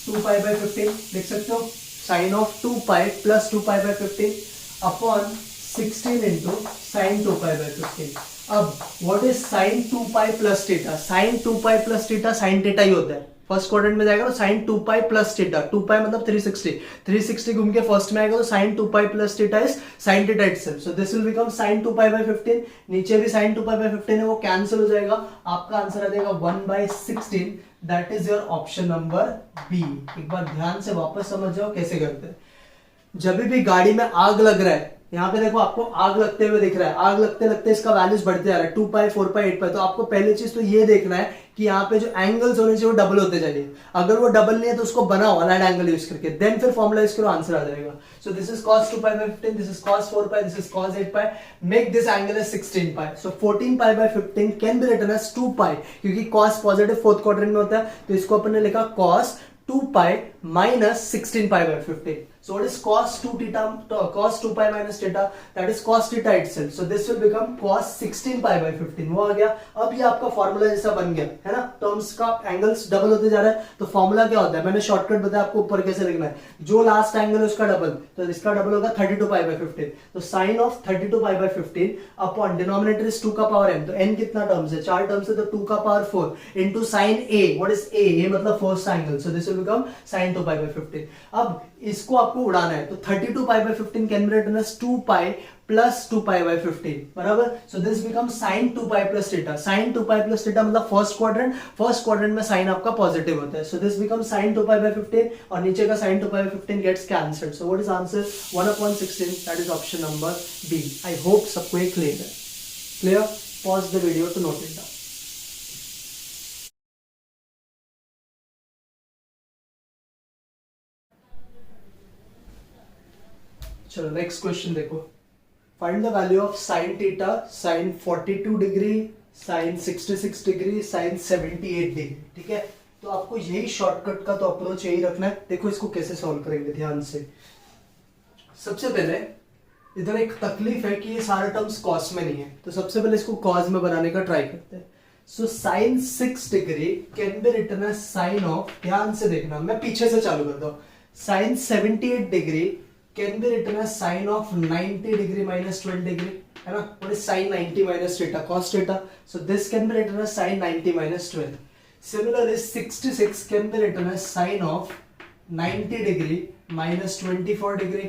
2 pi by 15 लिख सकते हो. Sine of 2 pi plus 2 pi by 15 upon 16 into sine 2 pi by 15. अब what is sine 2 pi plus theta. Sine 2 pi plus theta sine theta ही होता है. फर्स्ट क्वाड्रेंट में जाएगा तो sine 2 pi plus theta, 2 pi मतलब 360, 360 घूम के फर्स्ट में आएगा तो sine 2 pi plus theta is sine theta itself. So this will become sine 2 pi by 15. नीचे भी साइन 2 पाई बाय 15 है, वो कैंसिल हो जाएगा. आपका आंसर आ जाएगा 1/16. That is your option number B. एक बार ध्यान से वापस समझ जाओ कैसे करते हैं. जब भी गाड़ी में आग लग रहा है, यहाँ पे देखो आपको आग लगते हुए दिख रहा है, आग लगते लगते इसका वैल्यूज बढ़ते जा रहा है, 2 पाई 4 पाई 8 पाई. तो आपको पहली चीज तो ये देखना है कि यहाँ पे जो एंगल्स होने चाहिए वो डबल होते जाइए. अगर वो डबल नहीं है तो उसको बनाओ अलाइड एंगल यूज करके, देन फिर फॉर्मुला यूज करो, आंसर आ जाएगा. So this is cos 2 pi by 15, this is cos 4 pi, this is cos 8 pi. Make this angle as 16 pi. So 14 pi by 15 can be written as 2 pi, क्योंकि cos positive fourth quadrant में होता है, तो इसको अपन ने लिखा cos 2 pi minus 16 pi by 15. So what is cos 2 theta, cos 2 pi minus theta, that is cos theta itself. So this will become cos 16 pi by 15. वो आ गया. अब ये आपका फॉर्मूला जैसा बन गया है ना, टर्म्स का एंगल्स डबल होते जा रहा है. तो फॉर्मूला क्या होता है, मैंने शॉर्टकट बताया आपको ऊपर कैसे लिखना है. जो लास्ट एंगल है उसका डबल, तो इसका डबल होगा 32 पाई बाय 15. तो sine of 32 pi by 15 upon denominator is 2 का पावर n. तो n कितना टर्म्स है, 4 टर्म्स है, तो 2 का power 4 into sine a. What is a मतलब first angle. So this will become sine 2 pi by 15. अब इसको आपको उड़ाना है, तो 32 pi by 15 can be written as 2 pi plus 2 pi by 15. बराबर. सो this become sine 2 pi plus theta. Sine 2 pi plus theta मतलब first quadrant में sine आपका पॉजिटिव होता है. So this become sine 2 pi by 15 और नीचे का sine 2 pi by 15 gets cancelled. So what is answer 1/16. That is option number B. I hope सबको ये क्लियर है. Clear? Pause the video to note it down. चलो next question देखो. Find the value of sine theta, sine 42 degree, sine 66 degree, sine 78 degree. ठीक है, तो आपको यही शॉर्टकट का तो अप्रोच यही रखना है. देखो इसको कैसे सॉल्व करेंगे ध्यान से. सबसे पहले इधर एक तकलीफ है कि ये सारे टर्म्स कॉस में नहीं है, तो सबसे पहले इसको कॉस में बनाने का ट्राई करते हैं. So sine 6 degree can be written as sine of, ध्यान से देखना, मैं पीछे से चालू करता हूं, sine 78 degree can be written as sine of 90 degree minus 12 degree, है ना. What is sine 90 minus theta, cos theta. So this can be written as sine 90 minus 12. Similarly 66 can be written as sine of 90 degree minus 24 degree.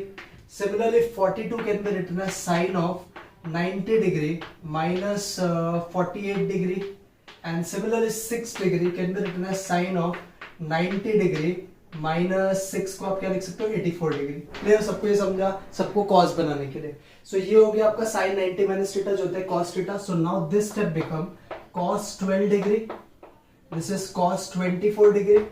Similarly 42 can be written as sine of 90 degree minus 48 degree. And similarly 6 degree can be written as sine of 90 degree minus 6 को आप क्या लिख सकते हो 84 degree. Clear, सबको ये समझा, सबको cos बनाने के लिए. सो ये हो गया आपका sin 90 minus थीटा जो होता है cos theta. So now this step become cos 12 degree, this is cos 24 degree,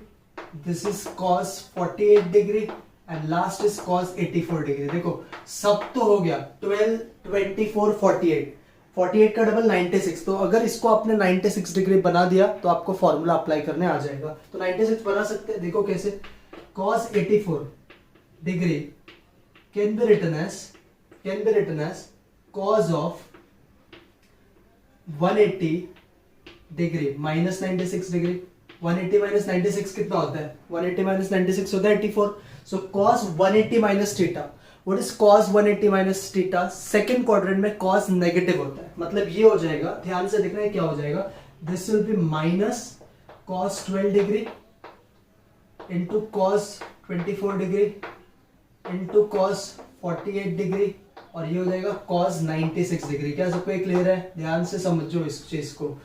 this is cos 48 degree and last is cos 84 degree. देखो सब तो हो गया 12, 24, 48, 48 का डबल 96. तो अगर इसको आपने 96 डिग्री बना दिया तो आपको फॉर्मूला अप्लाई करने आ जाएगा. तो 96 बना सकते हैं, देखो कैसे. cos 84 degree can be written as cos of 180 degree minus 96 degree. 180 minus 96 कितना होता है, 180 माइनस 96 होता है 84. सो cos 180 minus theta, what is cos 180 minus theta, second quadrant में cos नेगेटिव होता है. मतलब ये हो जाएगा, ध्यान से देखना है क्या हो जाएगा, this will B minus cos 12 degree into cos 24 degree into cos 48 degree और ये हो जाएगा cos 96 डिग्री. क्या सबको क्लियर है, ध्यान से समझो इस चीज को.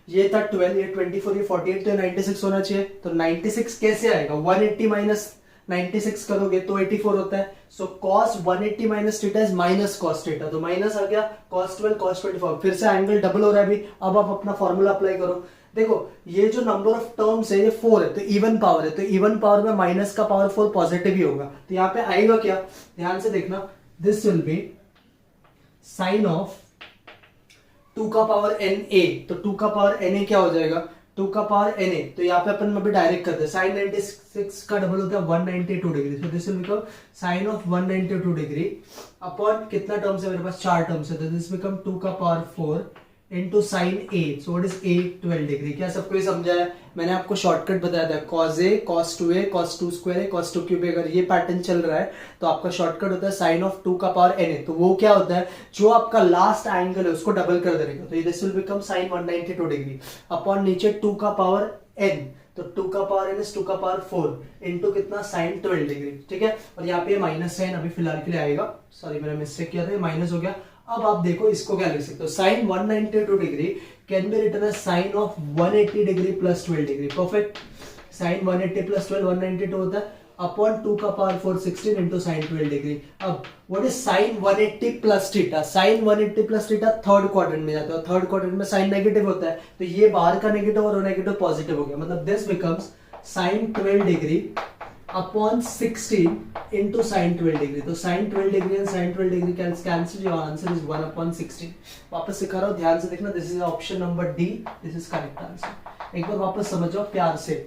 ये था 12, ये 24, ये 48, तो 96 होना चाहिए. तो 96 कैसे आएगा, 180 माइनस 96 करोगे तो 84 होता है. सो cos 180 minus theta is minus cos theta, तो माइनस आ गया cos 12 cos 24. फिर से एंगल डबल हो रहा है अभी. अब आप अपना फॉर्मूला अप्लाई करो. देखो ये जो नंबर ऑफ टर्म्स है ये 4 है, तो इवन पावर है, तो इवन पावर में माइनस का पावर 4 पॉजिटिव ही होगा. तो यहाँ पे आएगा क्या, ध्यान से देखना, this will be sine of 2 का पावर एन ए. तो 2 का पावर एन ए क्या हो जाएगा, 2 का पावर एन ए. तो यहाँ पे अपन अभी डायरेक्ट करते हैं, साइन 96 का डबल होता है 192 degree. So this will become sine of 192 degree upon कितना टर्म्स है मेरे पास, 4 टर्म्स है. तो दिस बिकम 2 का power 4 into sign A. So what is A 12 degree. क्या सबको ये समझा है, मैंने आपको शॉर्टकट बताया था, cos a cos 2a cos 2 square a cos 2 cube. अगर ये पैटर्न चल रहा है तो आपका शॉर्टकट होता है साइन ऑफ 2 का पावर n a. तो वो क्या होता है, जो आपका लास्ट एंगल है उसको डबल कर देगा. तो this will become sign 192 degree upon नीचे 2 का पावर n. तो 2 का पावर n इज 2 का पावर 4 इंटू कितना साइन 12 डिग्री. ठीक है, और यहाँ पे माइनस साइन अभी फिलहाल के लिए आएगा, सॉरी मैंने मिस्टेक किया था, माइनस हो गया. अब आप देखो इसको क्या लिख सकते हो, sine 192 degree can be written as sine of 180 degree plus 12 degree. Perfect. Sine 180 plus 12 192 होता है अपॉन 2 का पावर 4 16 इंटू साइन 12 डिग्री. अब what is sine 180 plus theta, sine 180 plus theta third quadrant में जाता है, थर्ड क्वाड्रेंट में sine negative होता है. तो ये बाहर का नेगेटिव और नेगेटिव पॉजिटिव हो गया, मतलब this becomes sine 12 degree upon 16 into sine 12 degree. तो sine 12 degree and sine 12 degree cancel, your answer is 1 upon 16. वापस सिखा रहा हूं, ध्यान से देखना, this is option number D, this is correct answer. एक बार वापस समझो प्यार से.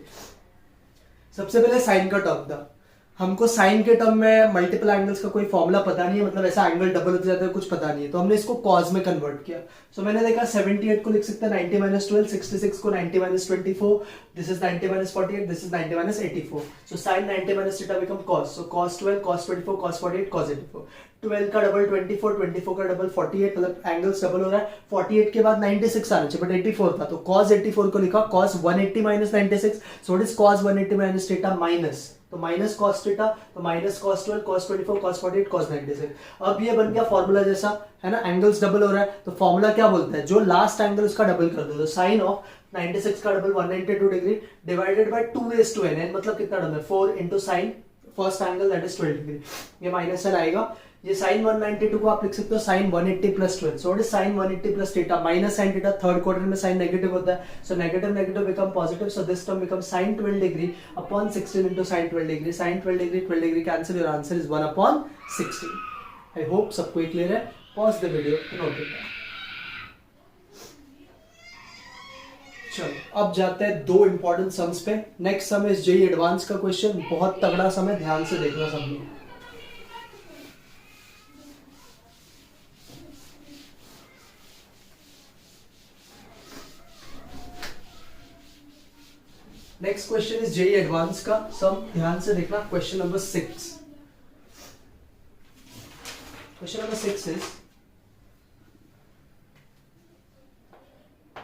सबसे पहले साइन का टर्म था, हमको साइन के टर्म में मल्टीपल एंगल्स का कोई फॉर्मूला पता नहीं है, मतलब ऐसा एंगल डबल हो जाता है कुछ पता नहीं है, तो हमने इसको कॉस में कन्वर्ट किया. सो मैंने देखा 78 को लिख सकते हैं 90 माइनस 12, 66 को 90 minus 24, this is 90 minus 48, this is 90 minus 84. So sine 90 minus theta become cos. So cos 12 cos 24 cos 48 cos 84. 12 का डबल 24, 24 का डबल 48, मतलब एंगल्स डबल हो रहा है. 48 के बाद 96 आना चाहिए बट 84 था, तो cos 84 को लिखा cos 180 minus 96. So what is cos 180 minus theta, minus, तो माइनस cos थीटा, तो minus cos 12 cos 24 cos 48 cos 96. अब ये बन गया फॉर्मूला जैसा, है ना, एंगल्स डबल हो रहा है, तो फॉर्मूला क्या बोलता है, जो लास्ट एंगल उसका डबल कर दो. तो साइन ऑफ 96 का double 192 degree divided by 2 raised to n, मतलब कितना टर्म है 4 into sine first angle that is 12 degree. ये माइनस साइन आएगा. ये साइन 192 को आप लिख सकते हो sine 180 plus 12. So what is sine 180 plus theta, minus sine theta, third quadrant में साइन नेगेटिव होता है, so negative negative become positive. So this term become sine 12 degree upon 16 into sine 12 degree. Sine 12 degree 12 degree cancel, your answer is 1 upon 16. I hope सबको clear है. Pause the video to note it. चलो अब जाते हैं दो important sums पे. Next sum is JEE advanced का question, बहुत तगड़ा सम है, ध्यान से देखना सब लोग. Next question is JEE advanced का सम, ध्यान से देखना। Question number 6। Question number 6 is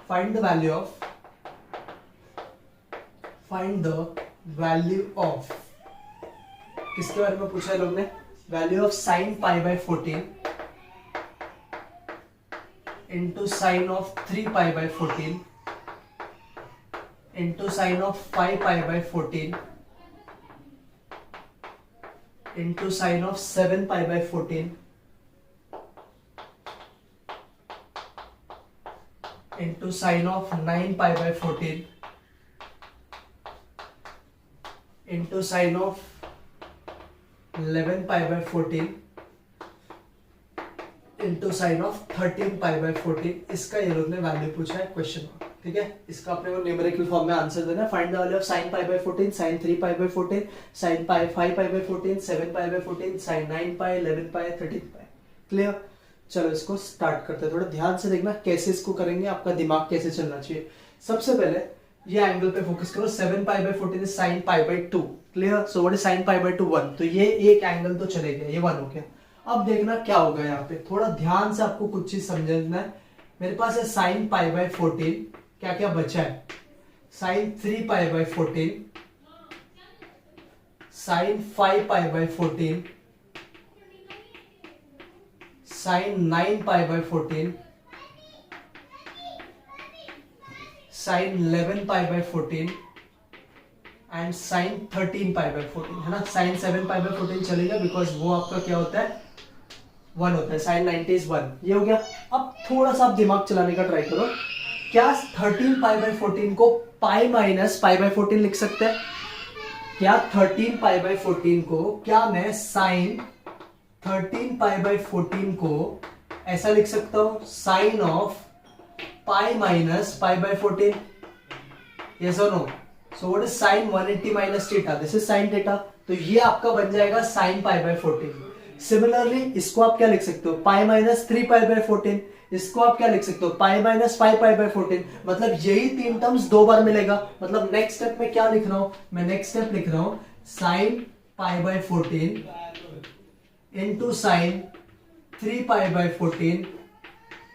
find the value of किसके बारे में पूछा है लोग ने? Value of sine pi by 14 into sine of 3 pi by 14 into sine of 5 pi by 14 into sine of 7 pi by 14 into sine of 9 pi by 14 into sine of 11 pi by 14 into sine of 13 pi by 14। इसका ये लोग ने value पूछा है question में, ठीक है। इसका अपने को न्यूमेरिकल फॉर्म में आंसर देना है। Find the value of sine pi by 14, sine 3 pi by 14, sine pi 5 pi by 14, 7 pi by 14, sine 9 pi, 11 pi, 13 pi. Clear? चलो इसको स्टार्ट करते हैं। थोड़ा ध्यान से देखना कैसे इसको करेंगे, आपका दिमाग कैसे चलना चाहिए। सबसे पहले ये एंगल पे फोकस करो। 7 pi by 14 is sine pi bye 2। Clear? So what is sign pi bye 2? 1। तो ये एक एंगल तो चले गया, ये 1 हो गया। अब देखना क्या होगा यहाँ पे, थोड़ा ध्यान से आपको कुछ चीज समझना है। मेरे पास है साइन पाई बाय 14, क्या क्या बचा है? Sine 3 pi by 14, sine 5 pi by 14, sine 9 pi by 14, sine 11 pi by 14 and sine 13 pi by 14, है ना। साइन 7 पाई बाय 14 चलेगा बिकॉज वो आपका क्या होता है? 1 होता है। Sine 90 is 1। ये हो गया। अब थोड़ा सा आप दिमाग चलाने का ट्राई करो। क्या 13 पाई बाय 14 को पाई माइनस पाई बाय 14 लिख सकते हैं? क्या 13 पाई बाय 14 को क्या मैं साइन 13 पाई बाय 14 को ऐसा लिख सकता हूं? Sine of pi minus pi by 14। Yes और no? So what is sine 180 minus theta? This is sine theta. तो ये आपका बन जाएगा साइन पाई बाय 14। सिमिलरली इसको आप क्या लिख सकते हो? Pi minus 3 pi by 14। इसको आप क्या लिख सकते हो? Pi minus 5 pi by 14। मतलब यही तीन टर्म्स 2 बार मिलेगा। मतलब नेक्स्ट स्टेप में क्या लिख रहा हूं मैं? नेक्स्ट स्टेप लिख रहा हूं sine pi by 14 into sine 3 pi by 14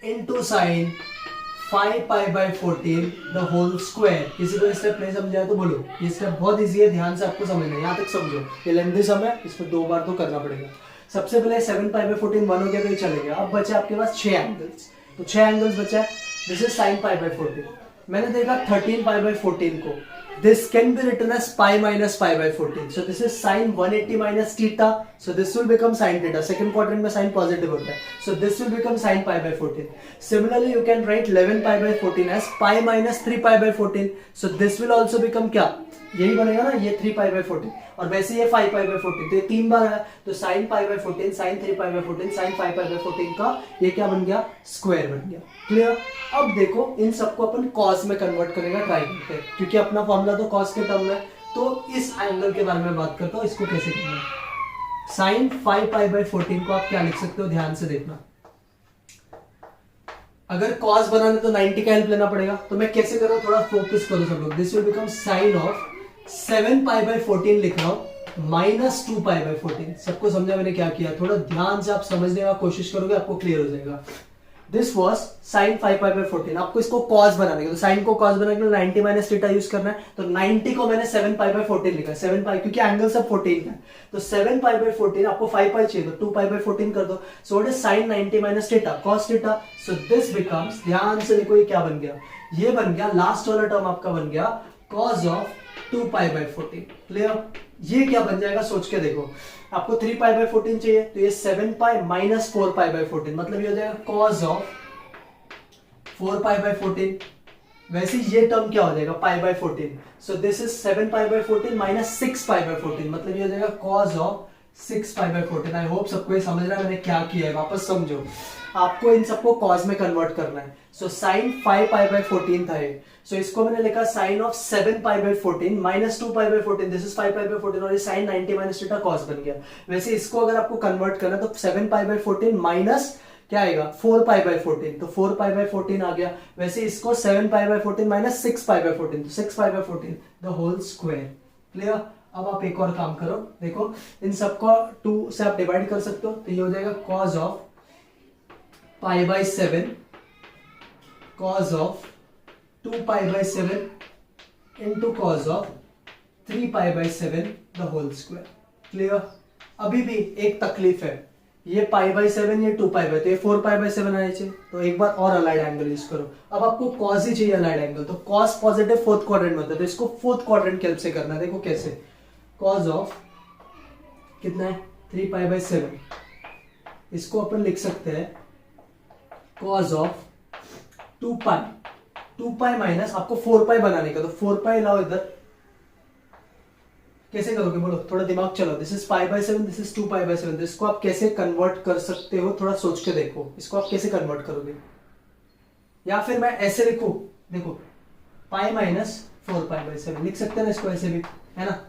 into sine 5 pi by 14 the whole square. किसी को स्टेप नहीं समझा तो बोलो। ये स्टेप बहुत इजी है, ध्यान से आपको समझना है। यहां तक समझो। ये लेंथी सम है, इसमें 2 बार तो करना पड़ेगा। सबसे पहले 7 पाई बाय 14 1 हो गया तो ये चलेगा। अब बचे आपके पास 6 एंगल्स। तो 6 एंगल्स बचा है। This is sign pi by 14। मैंने देखा 13 पाई बाय 14 को this can be written as pi minus pi by 14. So this is sin 180 minus theta. So this will become sin theta. Second quadrant में sin positive होता है. So this will become sin pi by 14. Similarly, you can write 11 pi by 14 as pi minus 3 pi by 14. So this will also become क्या? यही बनेगा ना, ये 3 pi by 14 और वैसे ये 5 पाई बाय 14। तो ये 3 बार है। तो sine pi by 14, sine 3 pi by 14, sine 5 pi by 14 का ये क्या बन गया? स्क्वायर बन गया। क्लियर? अब देखो इन सबको अपन कॉस में कन्वर्ट करेगा ट्राई करते हैं, क्योंकि अपना फॉर्मूला तो कॉस के टर्म में। तो इस एंगल के बारे में बात करता हूं, इसको कैसे करना है। साइन 5 पाई बाय 14 को आप क्या लिख सकते हो? ध्यान से देखना। अगर कॉस बनाने तो 90 का हेल्प लेना पड़ेगा। तो मैं कैसे कर रहा हूं, थोड़ा फोकस करो सब लोग। This will become sine of 7 pi by 14 लिख रहा हूं माइनस 2 पाई बाय 14। सबको समझा मैंने क्या किया? थोड़ा ध्यान से आप समझने का कोशिश करोगे, आपको क्लियर हो जाएगा। This was sine 5 pi by 14। आपको इसको कॉस बनाने के, तो साइन को कॉस बनाने के लिए 90 माइनस थीटा यूज करना है। तो 90 को मैंने 7 पाई बाय 14 लिखा है। 7 पाई क्योंकि एंगल सब 14 का है। तो 7 पाई बाय 14 आपको 5 पाई चाहिए, तो 2 पाई बाय 14 कर दो। सो what is sine 90 minus theta? Cos theta. So this becomes, ध्यान से देखो ये क्या बन गया? ये बन गया, लास्ट वाला टर्म आपका बन गया cos of 2 pi by 14। Clear? ये क्या बन जाएगा सोच के देखो। आपको 3 पाई बाय 14 चाहिए, तो ये 7 पाई माइनस 4 पाई बाय 14, मतलब ये हो जाएगा कॉस ऑफ 4 पाई बाय 14। वैसे ये टर्म क्या हो जाएगा? पाई by 14। So this is 7 pi by 14 minus 6 pi by 14, मतलब ये हो जाएगा cos of 6 pi by 14। I hope सबको ये समझ रहा है मैंने क्या किया है। वापस समझो, आपको इन सबको कॉस में कन्वर्ट करना है। सो साइन 5 पाई बाय 14 था ये। सो इसको मैंने लिखा sine of 7 pi by 14 minus 2 pi by 14। This is 5 pi by 14 और ये साइन 90 माइनस थीटा कॉस बन गया। वैसे इसको अगर आपको कन्वर्ट करना तो 7 पाई बाय 14 माइनस क्या आएगा 4π/14, तो 4π/14 आ गया। वैसे इसको 7π/14 माइनस 6π/14, तो 6π/14 द होल स्क्वायर। क्लियर। अब आप एक और काम करो, देखो इन सबको 2 से आप डिवाइड कर सकते हो, तो ये हो जाएगा cos of π/7 cos of 2π/7 into cos of 3π/7 the whole square. Clear. अभी भी एक तकलीफ है, ये π/7 ये 2π/, तो ये 4π/7 आना चाहिए, तो एक बार और अलाइड एंगल यूज करो। अब आपको cos ही चाहिए अलाइड एंगल, तो cos पॉजिटिव फोर्थ क्वाड्रेंट में होता है, तो इसको फोर्थ क्वाड्रेंट की हेल्प से करना है। देखो कैसे, cos ऑफ कितना है 3π/7, इसको अपन लिख सकते हैं cos ऑफ 2π माइनस आपको 4π बनाने का, तो 4π लाओ इधर, कैसे करोगे बोलो, थोड़ा दिमाग चलाओ। दिस इज π/7, दिस इज 2π/7, इसको आप कैसे कन्वर्ट कर सकते हो, थोड़ा सोच के देखो, इसको आप कैसे कन्वर्ट करोगे। या फिर मैं ऐसे लिखूं, देखो π माइनस 4π/7 लिख सकते हैं ना इसको, ऐसे भी है ना।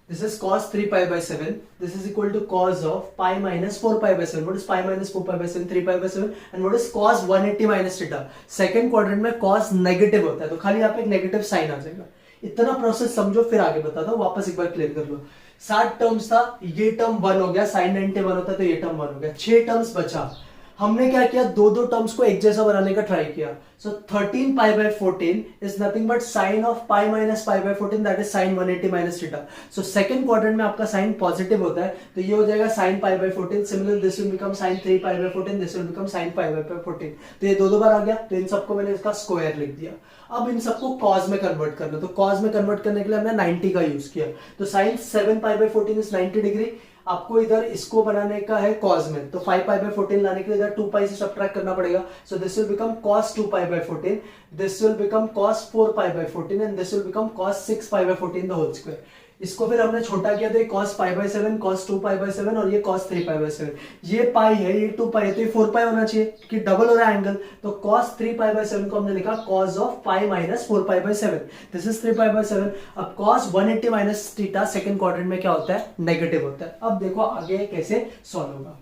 This is cos 3π/7, this is equal to cos of π minus 4π/7। What is π minus 4π/7, 3π/7, and what is cos 180 minus theta. Second quadrant में cos नेगेटिव होता है, तो खाली यहाँ पे एक नेगेटिव साइन आ जाएगा। इतना प्रोसेस समझो, फिर आगे बताता हूं, वापस एक बार क्लियर कर लो। 60 टर्म्स था, ये टर्म 1 हो गया, sin 90 1 होता है तो ये टर्म 1 हो गया, 6 टर्म्स बचा। हमने क्या किया, दो टर्म्स को एक जैसा बनाने का ट्राई किया। So 13π/14 is nothing but sine of π minus π/14, that is sin 180 minus theta. So second quadrant में आपका साइन पॉजिटिव होता है, तो ये हो जाएगा sin π/14। Similar this will become sin 3π/14, this will become sin π/14। तो ये दो बार आ गया, तो इन सबको मैंने इसका स्क्वायर लिख दिया। अब इन सबको cos में कन्वर्ट करना, तो cos में कन्वर्ट करने के लिए हमने 90 का यूज किया, तो sin 7π/14 इज 90 डिग्री। आपको इधर इसको बनाने का है cos में, तो 5π/14 लाने के लिए इधर 2π से सब्ट्रैक्ट करना पड़ेगा। So this will become cos 2π/14, this will become cos 4π/14 and this will become cos 6π/14 the whole square. इसको फिर हमने छोटा किया, तो ये cos π/7, cos 2π/7 और ये cos 3π/7। ये पाई है, ये 2π है, तो ये 4π होना चाहिए कि डबल हो रहा है एंगल, तो cos 3π/7 को हमने लिखा cos of π minus 4π/7, this is 3π/7। अब cos 180 minus theta second quadrant में क्या होता है, नेगेटिव होता है। अब देखो आगे कैसे सॉल्व होगा।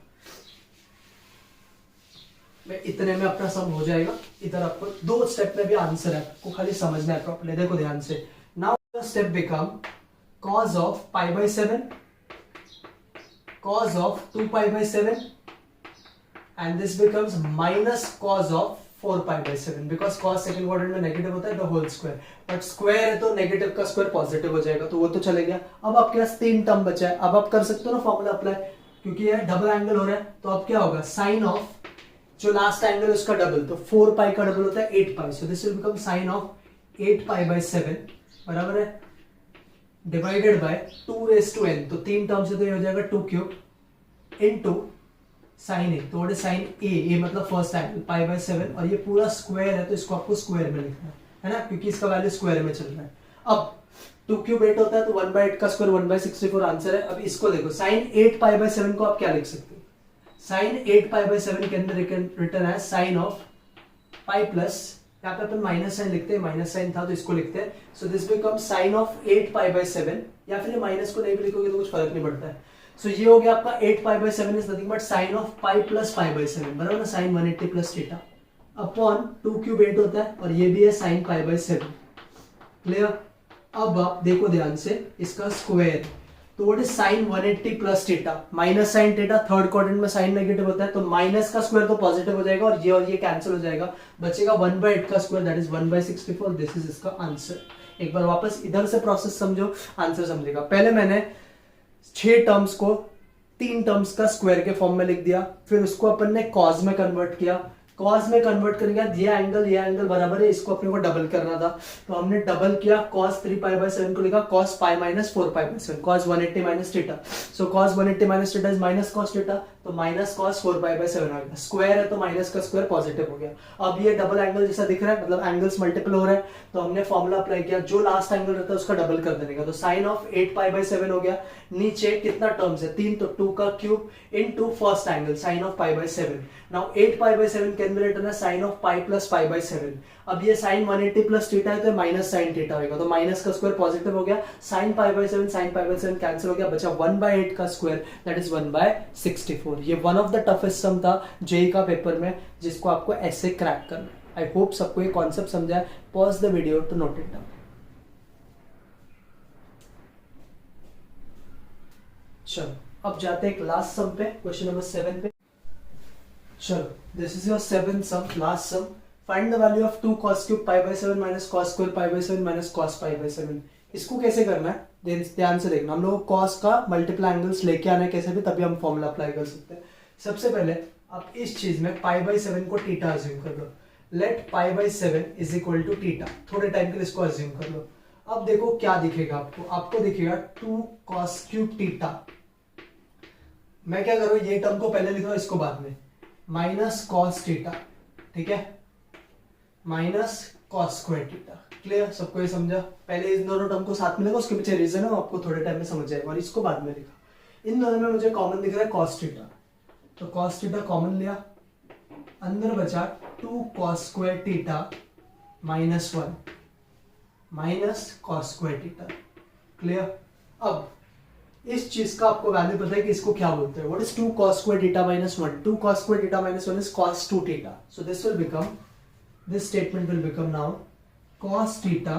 मैं इतने में अपना सम हो जाएगा, इधर आपको 2 स्टेप में भी आंसर है, आपको खाली समझना है प्रॉपर्ली। देखो ध्यान से, now step become cos of π/7 cos of 2π/7 and this becomes minus cos of 4π/7 because cos second quadrant में नेगेटिव होता है, the whole square. But square है तो नेगेटिव का स्क्वायर पॉजिटिव हो जाएगा, तो वो तो चले गया। अब आपके पास 3 टर्म बचा है, अब आप कर सकते हो ना फॉर्मूला अप्लाई, क्योंकि ये डबल एंगल हो रहा है, तो अब क्या होगा, साइन ऑफ जो लास्ट एंगल है उसका डबल, तो 4π का डबल होता है 8π, so this will become sine of 8π/7 बराबर है डिवाइडेड बाय 2n, तो 3 टर्म से तो ये हो जाएगा 2³ इनटू साइन ए, तो व्हाट इज साइन ए मतलब फर्स्ट एंगल π/7, और ये पूरा स्क्वायर है तो इसको आपको स्क्वायर में लिखना है ना, क्योंकि इसका वैल्यू स्क्वायर में चल रहा है। अब 2³ 8 होता है, तो 1/8 का स्क्वायर 1/64 आंसर है। अब इसको देखो, साइन 8π/7 को आप क्या लिख सकते हो, साइन 8π/7 के अंदर रिटर्न है साइन ऑफ पाई प्लस, यहाँ पे अपन माइनस साइन लिखते हैं, माइनस साइन था तो इसको लिखते हैं, so this become sine of 8π/7, या फिर माइनस को नहीं भी लिखोगे तो कुछ फर्क नहीं पड़ता है। सो ये हो गया आपका 8π/7 is nothing but sine of pi plus π/7 बराबर ना, साइन 180 प्लस थीटा अपॉन 2³ 8 होता है, और ये भी है साइन π/7। क्लियर। अब आप देखो ध्यान से, इसका स्क्वायर, तो what is sine 180 plus theta minus sine theta, third quadrant में साइन नेगेटिव होता है, तो माइनस का स्क्वायर तो पॉजिटिव हो जाएगा, और ये कैंसिल हो जाएगा, बचेगा 1/8 का square, that is 1/64, this is इसका आंसर। एक बार वापस इधर से प्रोसेस समझो, आंसर समझेगा। पहले मैंने 6 टर्म्स को 3 टर्म्स का स्क्वायर के फॉर्म में लिख दिया, फिर उसको अपन ने कॉस में कन्वर्ट किया, कॉस में कन्वर्ट करने के बाद ये एंगल बराबर है, इसको अपने को डबल करना था, तो हमने डबल किया, cos 3π/7 को लिखा cos π minus 4π/7, cos 180 minus theta, so cos 180 minus theta is minus cos theta, तो माइनस cos 4π/7 आ गया, स्क्वायर है तो माइनस का स्क्वायर पॉजिटिव हो गया। अब ये डबल एंगल जैसा दिख रहा है, मतलब एंगल्स मल्टीपल हो रहे हैं, तो हमने फॉर्मूला अप्लाई किया, जो लास्ट एंगल रहता है उसका डबल कर देने का, तो साइन ऑफ 8π/7 हो गया, नीचे कितना टर्म्स है 3, तो 2³ into first angle sine of π/7। Now 8π/7 के सेकंड में रिटर्न है sine of pi plus pi by 7। अब ये साइन 180 प्लस थीटा है तो माइनस साइन थीटा होगा, तो माइनस का स्क्वायर पॉजिटिव हो गया, sign pi by 7 sign pi by 7 cancel हो गया, बचा 1/8 का स्क्वायर दैट इज 1/64। ये वन ऑफ द टफेस्ट सम था जेई का पेपर में जिसको आपको ऐसे क्रैक करना है। आई होप सबको ये कॉन्सेप्ट समझा है। Pause the video to note it down. चलो अब जाते हैं लास्ट सम पे, क्वेश्चन नंबर 7 पे। चलो this is your 7th sum, last sum. Find the value of 2 cos cube pi by 7 minus cos square pi by 7 minus cos pi by 7। इसको कैसे करना है ध्यान से देखना। हम लोग cos का मल्टीपल एंगल्स लेके आना है कैसे भी, तभी हम फॉर्मूला अप्लाई कर सकते हैं। सबसे पहले आप इस चीज में पाई बाई 7 को थीटा अज्यूम कर लो। Let pi by 7 is equal to theta. थोड़े टाइम के लिए इसको अज्यूम कर लो। अब देखो क्या दिखेगा आपको, आपको दिखेगा 2 cos क्यूब थीटा। मैं क्या करूं, ये टर्म को पहले लिख रहा हूं, इसको बाद में, माइनस कॉस थीटा, ठीक है, minus cos square theta. Clear, सबको ये समझा? पहले इन दोनों टर्म को साथ में लिखा, उसके पीछे रीजन है वो आपको थोड़े टाइम में समझ जाएगा, और इसको बाद में लिखा। इन दोनों में मुझे कॉमन दिख रहा है कॉस थीटा, तो कॉस थीटा कॉमन लिया, अंदर बचा 2 cos square theta minus 1 minus cos square theta. Clear. अब इस चीज का आपको वैल्यू पता है कि इसको क्या बोलते हैं। What is 2 cos square theta minus 1? 2 cos square theta minus 1 is cos 2 theta. So this will become, this statement will become now cos theta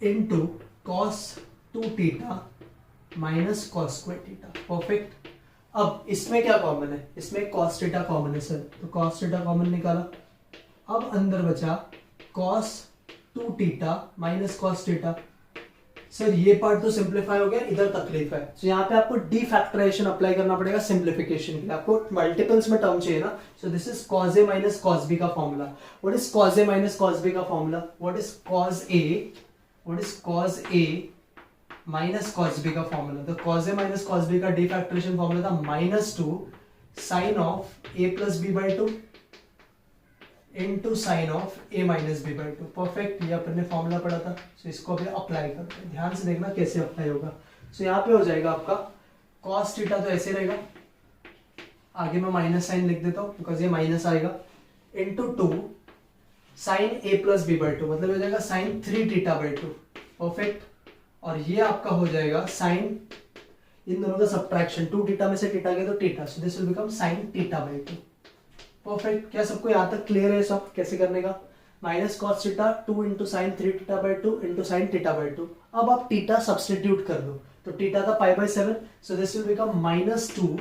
into cos 2 theta minus cos square theta। Perfect. अब इसमें क्या common है, इसमें cos theta common है sir, तो cos theta common निकाला। अब अंदर बचा cos 2 theta minus cos theta। Sir ये पार्ट तो सिंप्लीफाई हो गया, इधर तकलीफ है, तो यहाँ पे आपको डीफैक्टराइजेशन अप्लाई करना पड़ेगा सिंप्लीफिकेशन के लिए। आपको मल्टीपल्स में टर्म चाहिए ना, so this is cos a minus cos b का formula. What is cos a minus cos b का formula? What is cos a, what is cos a minus cos b का formula? तो cos a minus cos b का defactorization formula था -2 sine of a plus b by 2 into sine of a minus B by 2। Perfect, ये अपन ने formula पढ़ा था, सो इसको अभी अप्लाई करते हैं। ध्यान से देखना कैसे अप्लाई होगा। सो यहाँ पे हो जाएगा आपका cos थीटा तो ऐसे रहेगा, आगे मैं माइनस साइन लिख देता हूँ बिकॉज ये माइनस आएगा, into 2 sine a plus B by 2, मतलब हो जाएगा साइन 3 थीटा बाई 2। परफेक्ट। और ये आपका हो जाएगा साइन, इन दोनों का सब्ट्रैक्शन, 2 थीटा में से थीटा गया तो theta, so this will become sine theta by 2। Perfect. क्या सबको यहाँ तक क्लियर है सब कैसे करने का? Minus cos theta 2 into sine 3 theta by 2 into sine theta by 2। अब आप थीटा सब्सटीट्यूट कर दो, तो थीटा था पाई by 7, so this will become -2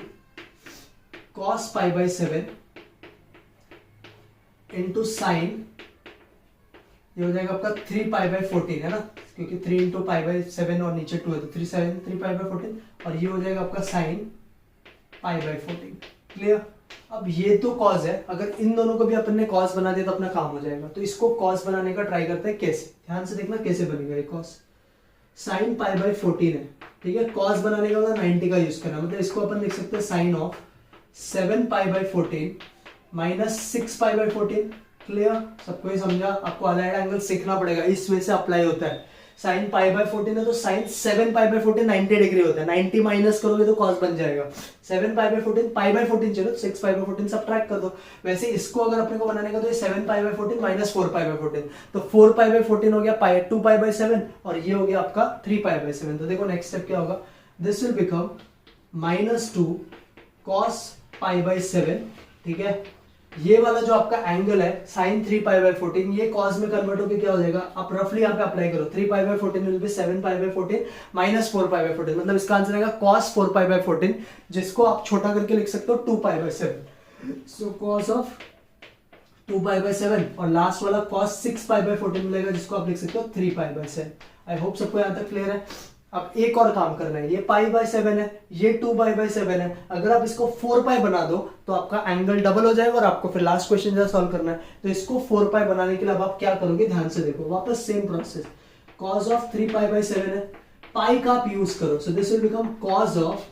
cos pi by 7 into sine, ये हो जाएगा आपका 3 पाई बाई 14 है ना, क्योंकि 3 इंटू पाई बाई 7 और नीचे 2 है तो 3 पाई बाई 14, और ये हो जाएगा आपका साइन पाई बाई 14। क्लियर। अब ये तो कॉज है, अगर इन दोनों को भी अपन ने कॉज बना दिया तो अपना काम हो जाएगा। तो इसको कॉज बनाने का ट्राई करते हैं कैसे, ध्यान से देखना कैसे बनेगा ये कॉज। साइन पाई बाई 14 है, ठीक है, कॉज बनाने का 90 का यूज करना, मतलब इसको अपन लिख सकते हैं sine of 7 pi by 14 minus 6 pi by 14। Clear, सबको ये समझा? आपको अलाइड एंगल सीखना पड़ेगा, इस वे से अप्लाई होता है। साइन पाई बाई 14 है तो साइन 7 पाई बाई 14 90 डिग्री होता है, 90 माइनस करोगे तो कॉस बन जाएगा। 7 पाई बाई 14 पाई बाई 14 चलो 6 पाई बाई 14 सब्ट्रैक्ट कर दो। वैसे इसको अगर अपने को बनाने का तो ये 7 pi by 14 minus 4 pi by 14, तो 4 पाई बाई 14 हो गया 2 पाई बाई 7, और ये हो गया आपका 3 पाई बाई 7। तो देखो नेक्स्ट स्टेप क्या होगा, this will become -2 cos pi by 7, ठीक है। ये वाला जो आपका एंगल है साइन 3 पाई बाई 14, ये कॉस में कन्वर्ट होकर क्या हो जाएगा, आप रफली यहाँ पे अप्लाई करो, 3 पाई by 14 will be 7 pi by 14 minus 4 pi by 14, मतलब इसका आंसर आएगा कॉस 4 पाई बाई 14, जिसको आप छोटा करके लिख सकते हो 2 पाई by 7। So cos of 2 pi by 7, और लास्ट वाला कॉस 6 पाई बाई 14 मिलेगा, जिसको आप लिख सकते हो 3 पाई बाई 7। आई होप सबको यहाँ तक क्लियर है। अब एक और काम करना है, ये पाई बाई 7 है, ये 2 पाई बाई 7 है, अगर आप इसको 4 पाई बना दो तो आपका एंगल डबल हो जाएगा, और आपको फिर लास्ट क्वेश्चन जैसा सॉल्व करना है। तो इसको 4 पाई बनाने के लिए अब आप क्या करोगे, ध्यान से देखो, वापस same process, cos of 3 pi by 7 है, पाई का आप यूज करो, so this will become cos of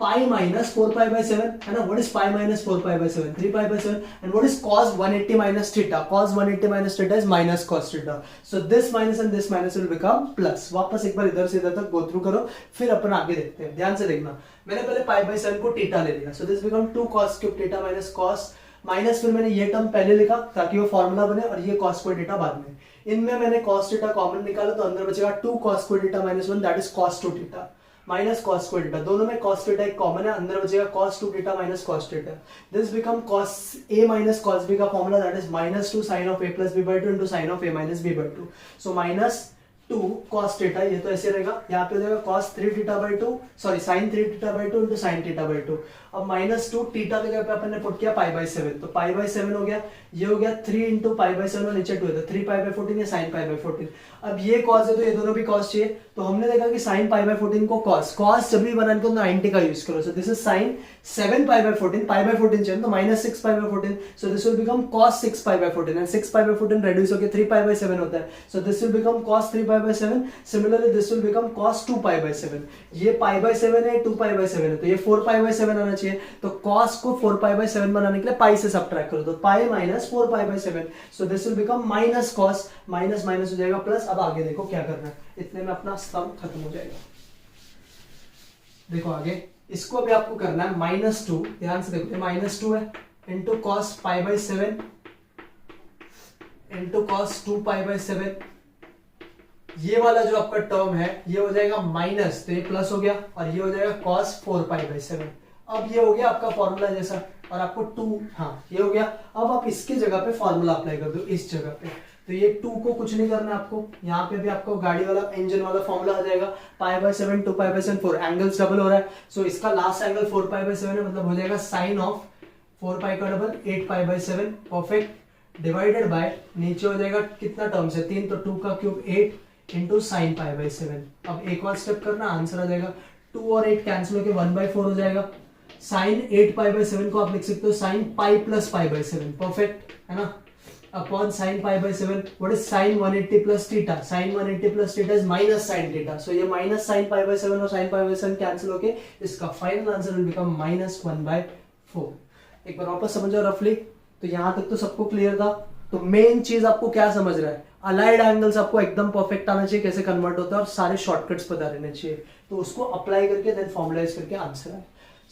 pi minus 4 pi by 7 है ना। What is pi minus 4 pi by 7? 3 pi by 7। And what is cos 180 minus theta? cos 180 minus theta is minus cos theta. So this minus and this minus will become plus. वापस एक बार इधर से इधर तक go through करो, फिर अपन आगे देखते हैं। ध्यान से देखना, मैंने पहले पाई बाई 7 को थीटा ले लिया, सो this become 2 cos cube theta minus cos minus फिर मैंने ये टर्म पहले लिखा ताकि वो फॉर्मूला बने, और ये cos स्क्वायर थीटा बाद में। इनमें मैंने cos थीटा कॉमन निकाला तो अंदर बचेगा 2 cos square theta minus 1 that is cos 2 theta minus cos square theta. दोनों में cos थीटा एक कॉमन है, अंदर बचेगा cos 2 theta minus cos theta. This become cos a minus cos b का formula that is minus 2 sin of a plus b by 2 into sin of a minus b by 2। So minus 2 cos theta, ये तो ऐसे रहेगा, यहाँ पे हो जाएगा cos 3 theta by 2 sorry sin 3 theta by 2 into sin theta by 2। अब minus 2 theta के जगह पे अपन ने पुट किया पाई बाई 7, तो पाई बाई 7 हो गया, ये हो गया 3 इंटू पाई बाई 7 और नीचे 2 है तो 3 पाई बाई 14 या sin पाई बाई 14। अब ये cos है तो ये दोनों भी cos चाहिए, तो हमने देखा कि sin पाई बाई 14 को cos जब भी बनाने को 90 का यूज करो, so this is sin 7 pi by 14, pi by 14 चाहिए तो minus 6 pi by 14, so this will become cos 6 pi by 14 and 6 pi by 14 reduce होकर 3 पाई बाई 7 होता है, so this will become cos 3 pi by 7। Similarly this will become cos 2 pi by 7, ये पाई by 7 है 2 पाई by 7 है तो ये 4 पाई by 7 आना चाहिए, तो cos को 4 पाई बाई 7 बनाने के लिए पाई से सब्ट्रैक्ट करो तो pi minus 4 pi by 7, so this will become minus cos, minus minus हो जाएगा प्लस। अब आगे देखो क्या करना है, इतने में अपना सम खत्म हो जाएगा। देखो आगे इसको भी आपको करना है माइनस 2, ध्यान से देखो माइनस 2 है into cos pi by 7 into cos 2 pi by 7, ये वाला जो आपका टर्म है ये हो जाएगा माइनस, तो ये प्लस हो गया, और ये हो जाएगा cos 4 पाई बाई 7। अब ये हो गया आपका फॉर्मूला जैसा, और आपको 2, हाँ ये हो गया। अब आप इसके जगह पे फॉर्मूला अप्लाई कर दो इस जगह पे, तो ये 2 को कुछ नहीं करना आपको, यहाँ पे भी आपको गाड़ी वाला इंजन वाला फॉर्मूला आ जाएगा, पाई by 7 2 pi by 7 4, angles double हो रहा है, सो इसका लास्ट एंगल 4 पाई बाई 7 है, मतलब हो जाएगा साइन ऑफ 4 पाई का double 8 pi by 7 perfect, divided by नीचे हो जाएगा कितना टर्म्स है 3, तो 2 का cube 8 into sine pi by 7। अब एक और स्टेप करना, आंसर आ जाएगा 2 और 8 कैंसिल होकर 1/4 हो जाएगा। साइन 8 पाई बाई 7 को आप लिख सकते हो sine pi plus pi by 7, perfect है ना, upon sine pi by 7। What is sine 180 plus theta, sine 180 plus theta is minus sine theta, so ये माइनस साइन पाई बाई 7 और साइन पाई बाई 7 कैंसिल होके इसका final answer will become minus 1/4। एक बार वापस समझो रफली, तो यहां तक तो सबको क्लियर था। तो मेन चीज आपको क्या समझ रहा है, अलाइड एंगल्स आपको एकदम परफेक्ट आना चाहिए, कैसे कन्वर्ट होता है, और सारे शॉर्टकट्स पता रहने चाहिए, तो उसको अप्लाई करके देन फॉर्मुलाइज करके आंसर आए।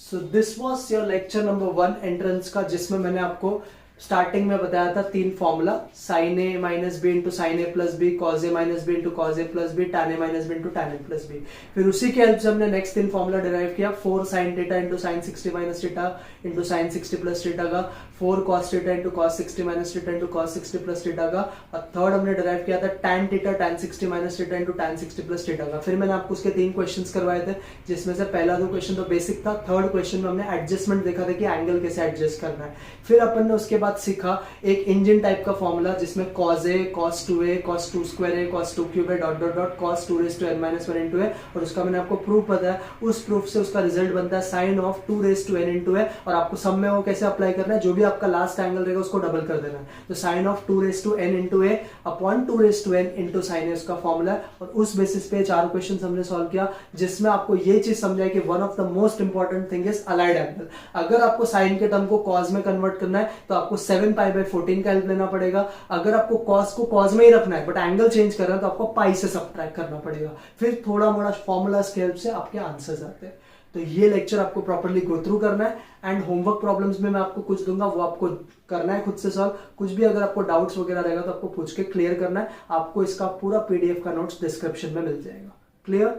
सो this was your lecture number 1 entrance का, जिसमें मैंने आपको स्टार्टिंग में बताया था 3 formula, sign A minus B into sign A plus B, cause A minus B into cause A plus B, tan A minus B into tan A plus B. फिर उसी के हेल्प से हमने नेक्स्ट 3 फॉर्मूला डिराइव किया, 4 sine theta into sine 60 minus theta into sine 60 plus theta का, 4 cos theta into cos 60 minus theta into cos 60 plus theta का, और third हमने डिराइव किया था tan theta tan 60 minus theta into tan 60 plus theta का। फिर मैंने आपको उसके 3 क्वेश्चंस करवाए थे, जिसमें से पहला 2 क्वेश्चन तो बेसिक था, थर्ड क्वेश्चन में हमने एडजस्टमेंट देखा था कि एंगल कैसे एडजस्ट करना है। फिर अपन ने उसके बाद सीखा एक इंजन टाइप का फॉर्मूला, जिसमें cos a cos 2a cos 2 square a cos 2 cube a dot dot dot cos 2 raised to n minus 1 into a, और उसका मैंने आपको प्रूफ बताया, उस प्रूफ से उसका रिजल्ट बनता है sin of 2 raised to n into a, और आपको सब में वो कैसे अप्लाई करना है, जो भी आपका लास्ट एंगल रहेगा उसको डबल कर देना है, तो sin of 2 raised to n into a upon 2 raised to n into sin a उसका फॉर्मूला है, और उस बेसिस पे 4 क्वेश्चन हमने सॉल्व किया, जिसमें आपको ये चीज समझाई कि one of the most important thing is allied angle. अगर आपको साइन के टर्म को cos में कन्वर्ट करना है तो आपको 7 पाई बाई 14 का हेल्प लेना पड़ेगा, अगर आपको cos को cos में ही रखना है बट एंगल चेंज करना है तो आपको पाई से सब्ट्रैक्ट करना पड़ेगा, फिर थोड़ा मोड़ा फॉर्मूला के हेल्प से आपके आंसर्स आते हैं। तो ये लेक्चर आपको प्रॉपर्ली गो थ्रू करना है, एंड होमवर्क प्रॉब्लम्स में मैं आपको कुछ दूंगा, वो आपको करना है खुद से सॉल्व। कुछ भी अगर आपको डाउट्स वगैरह रहेगा तो आपको पूछ के क्लियर करना है, आपको इसका पूरा पीडीएफ का नोट्स डिस्क्रिप्शन में मिल जाएगा। क्लियर?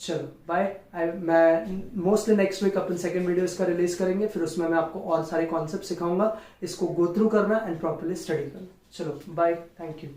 चलो बाय। मैं मोस्टली नेक्स्ट वीक अपन सेकंड वीडियो इसका रिलीज करेंगे, फिर उसमें मैं आपको और सारे कॉन्सेप्ट सिखाऊंगा, इसको गो थ्रू करना एंड प्रॉपर्ली स्टडी करना। चलो बाय, थैंक यू।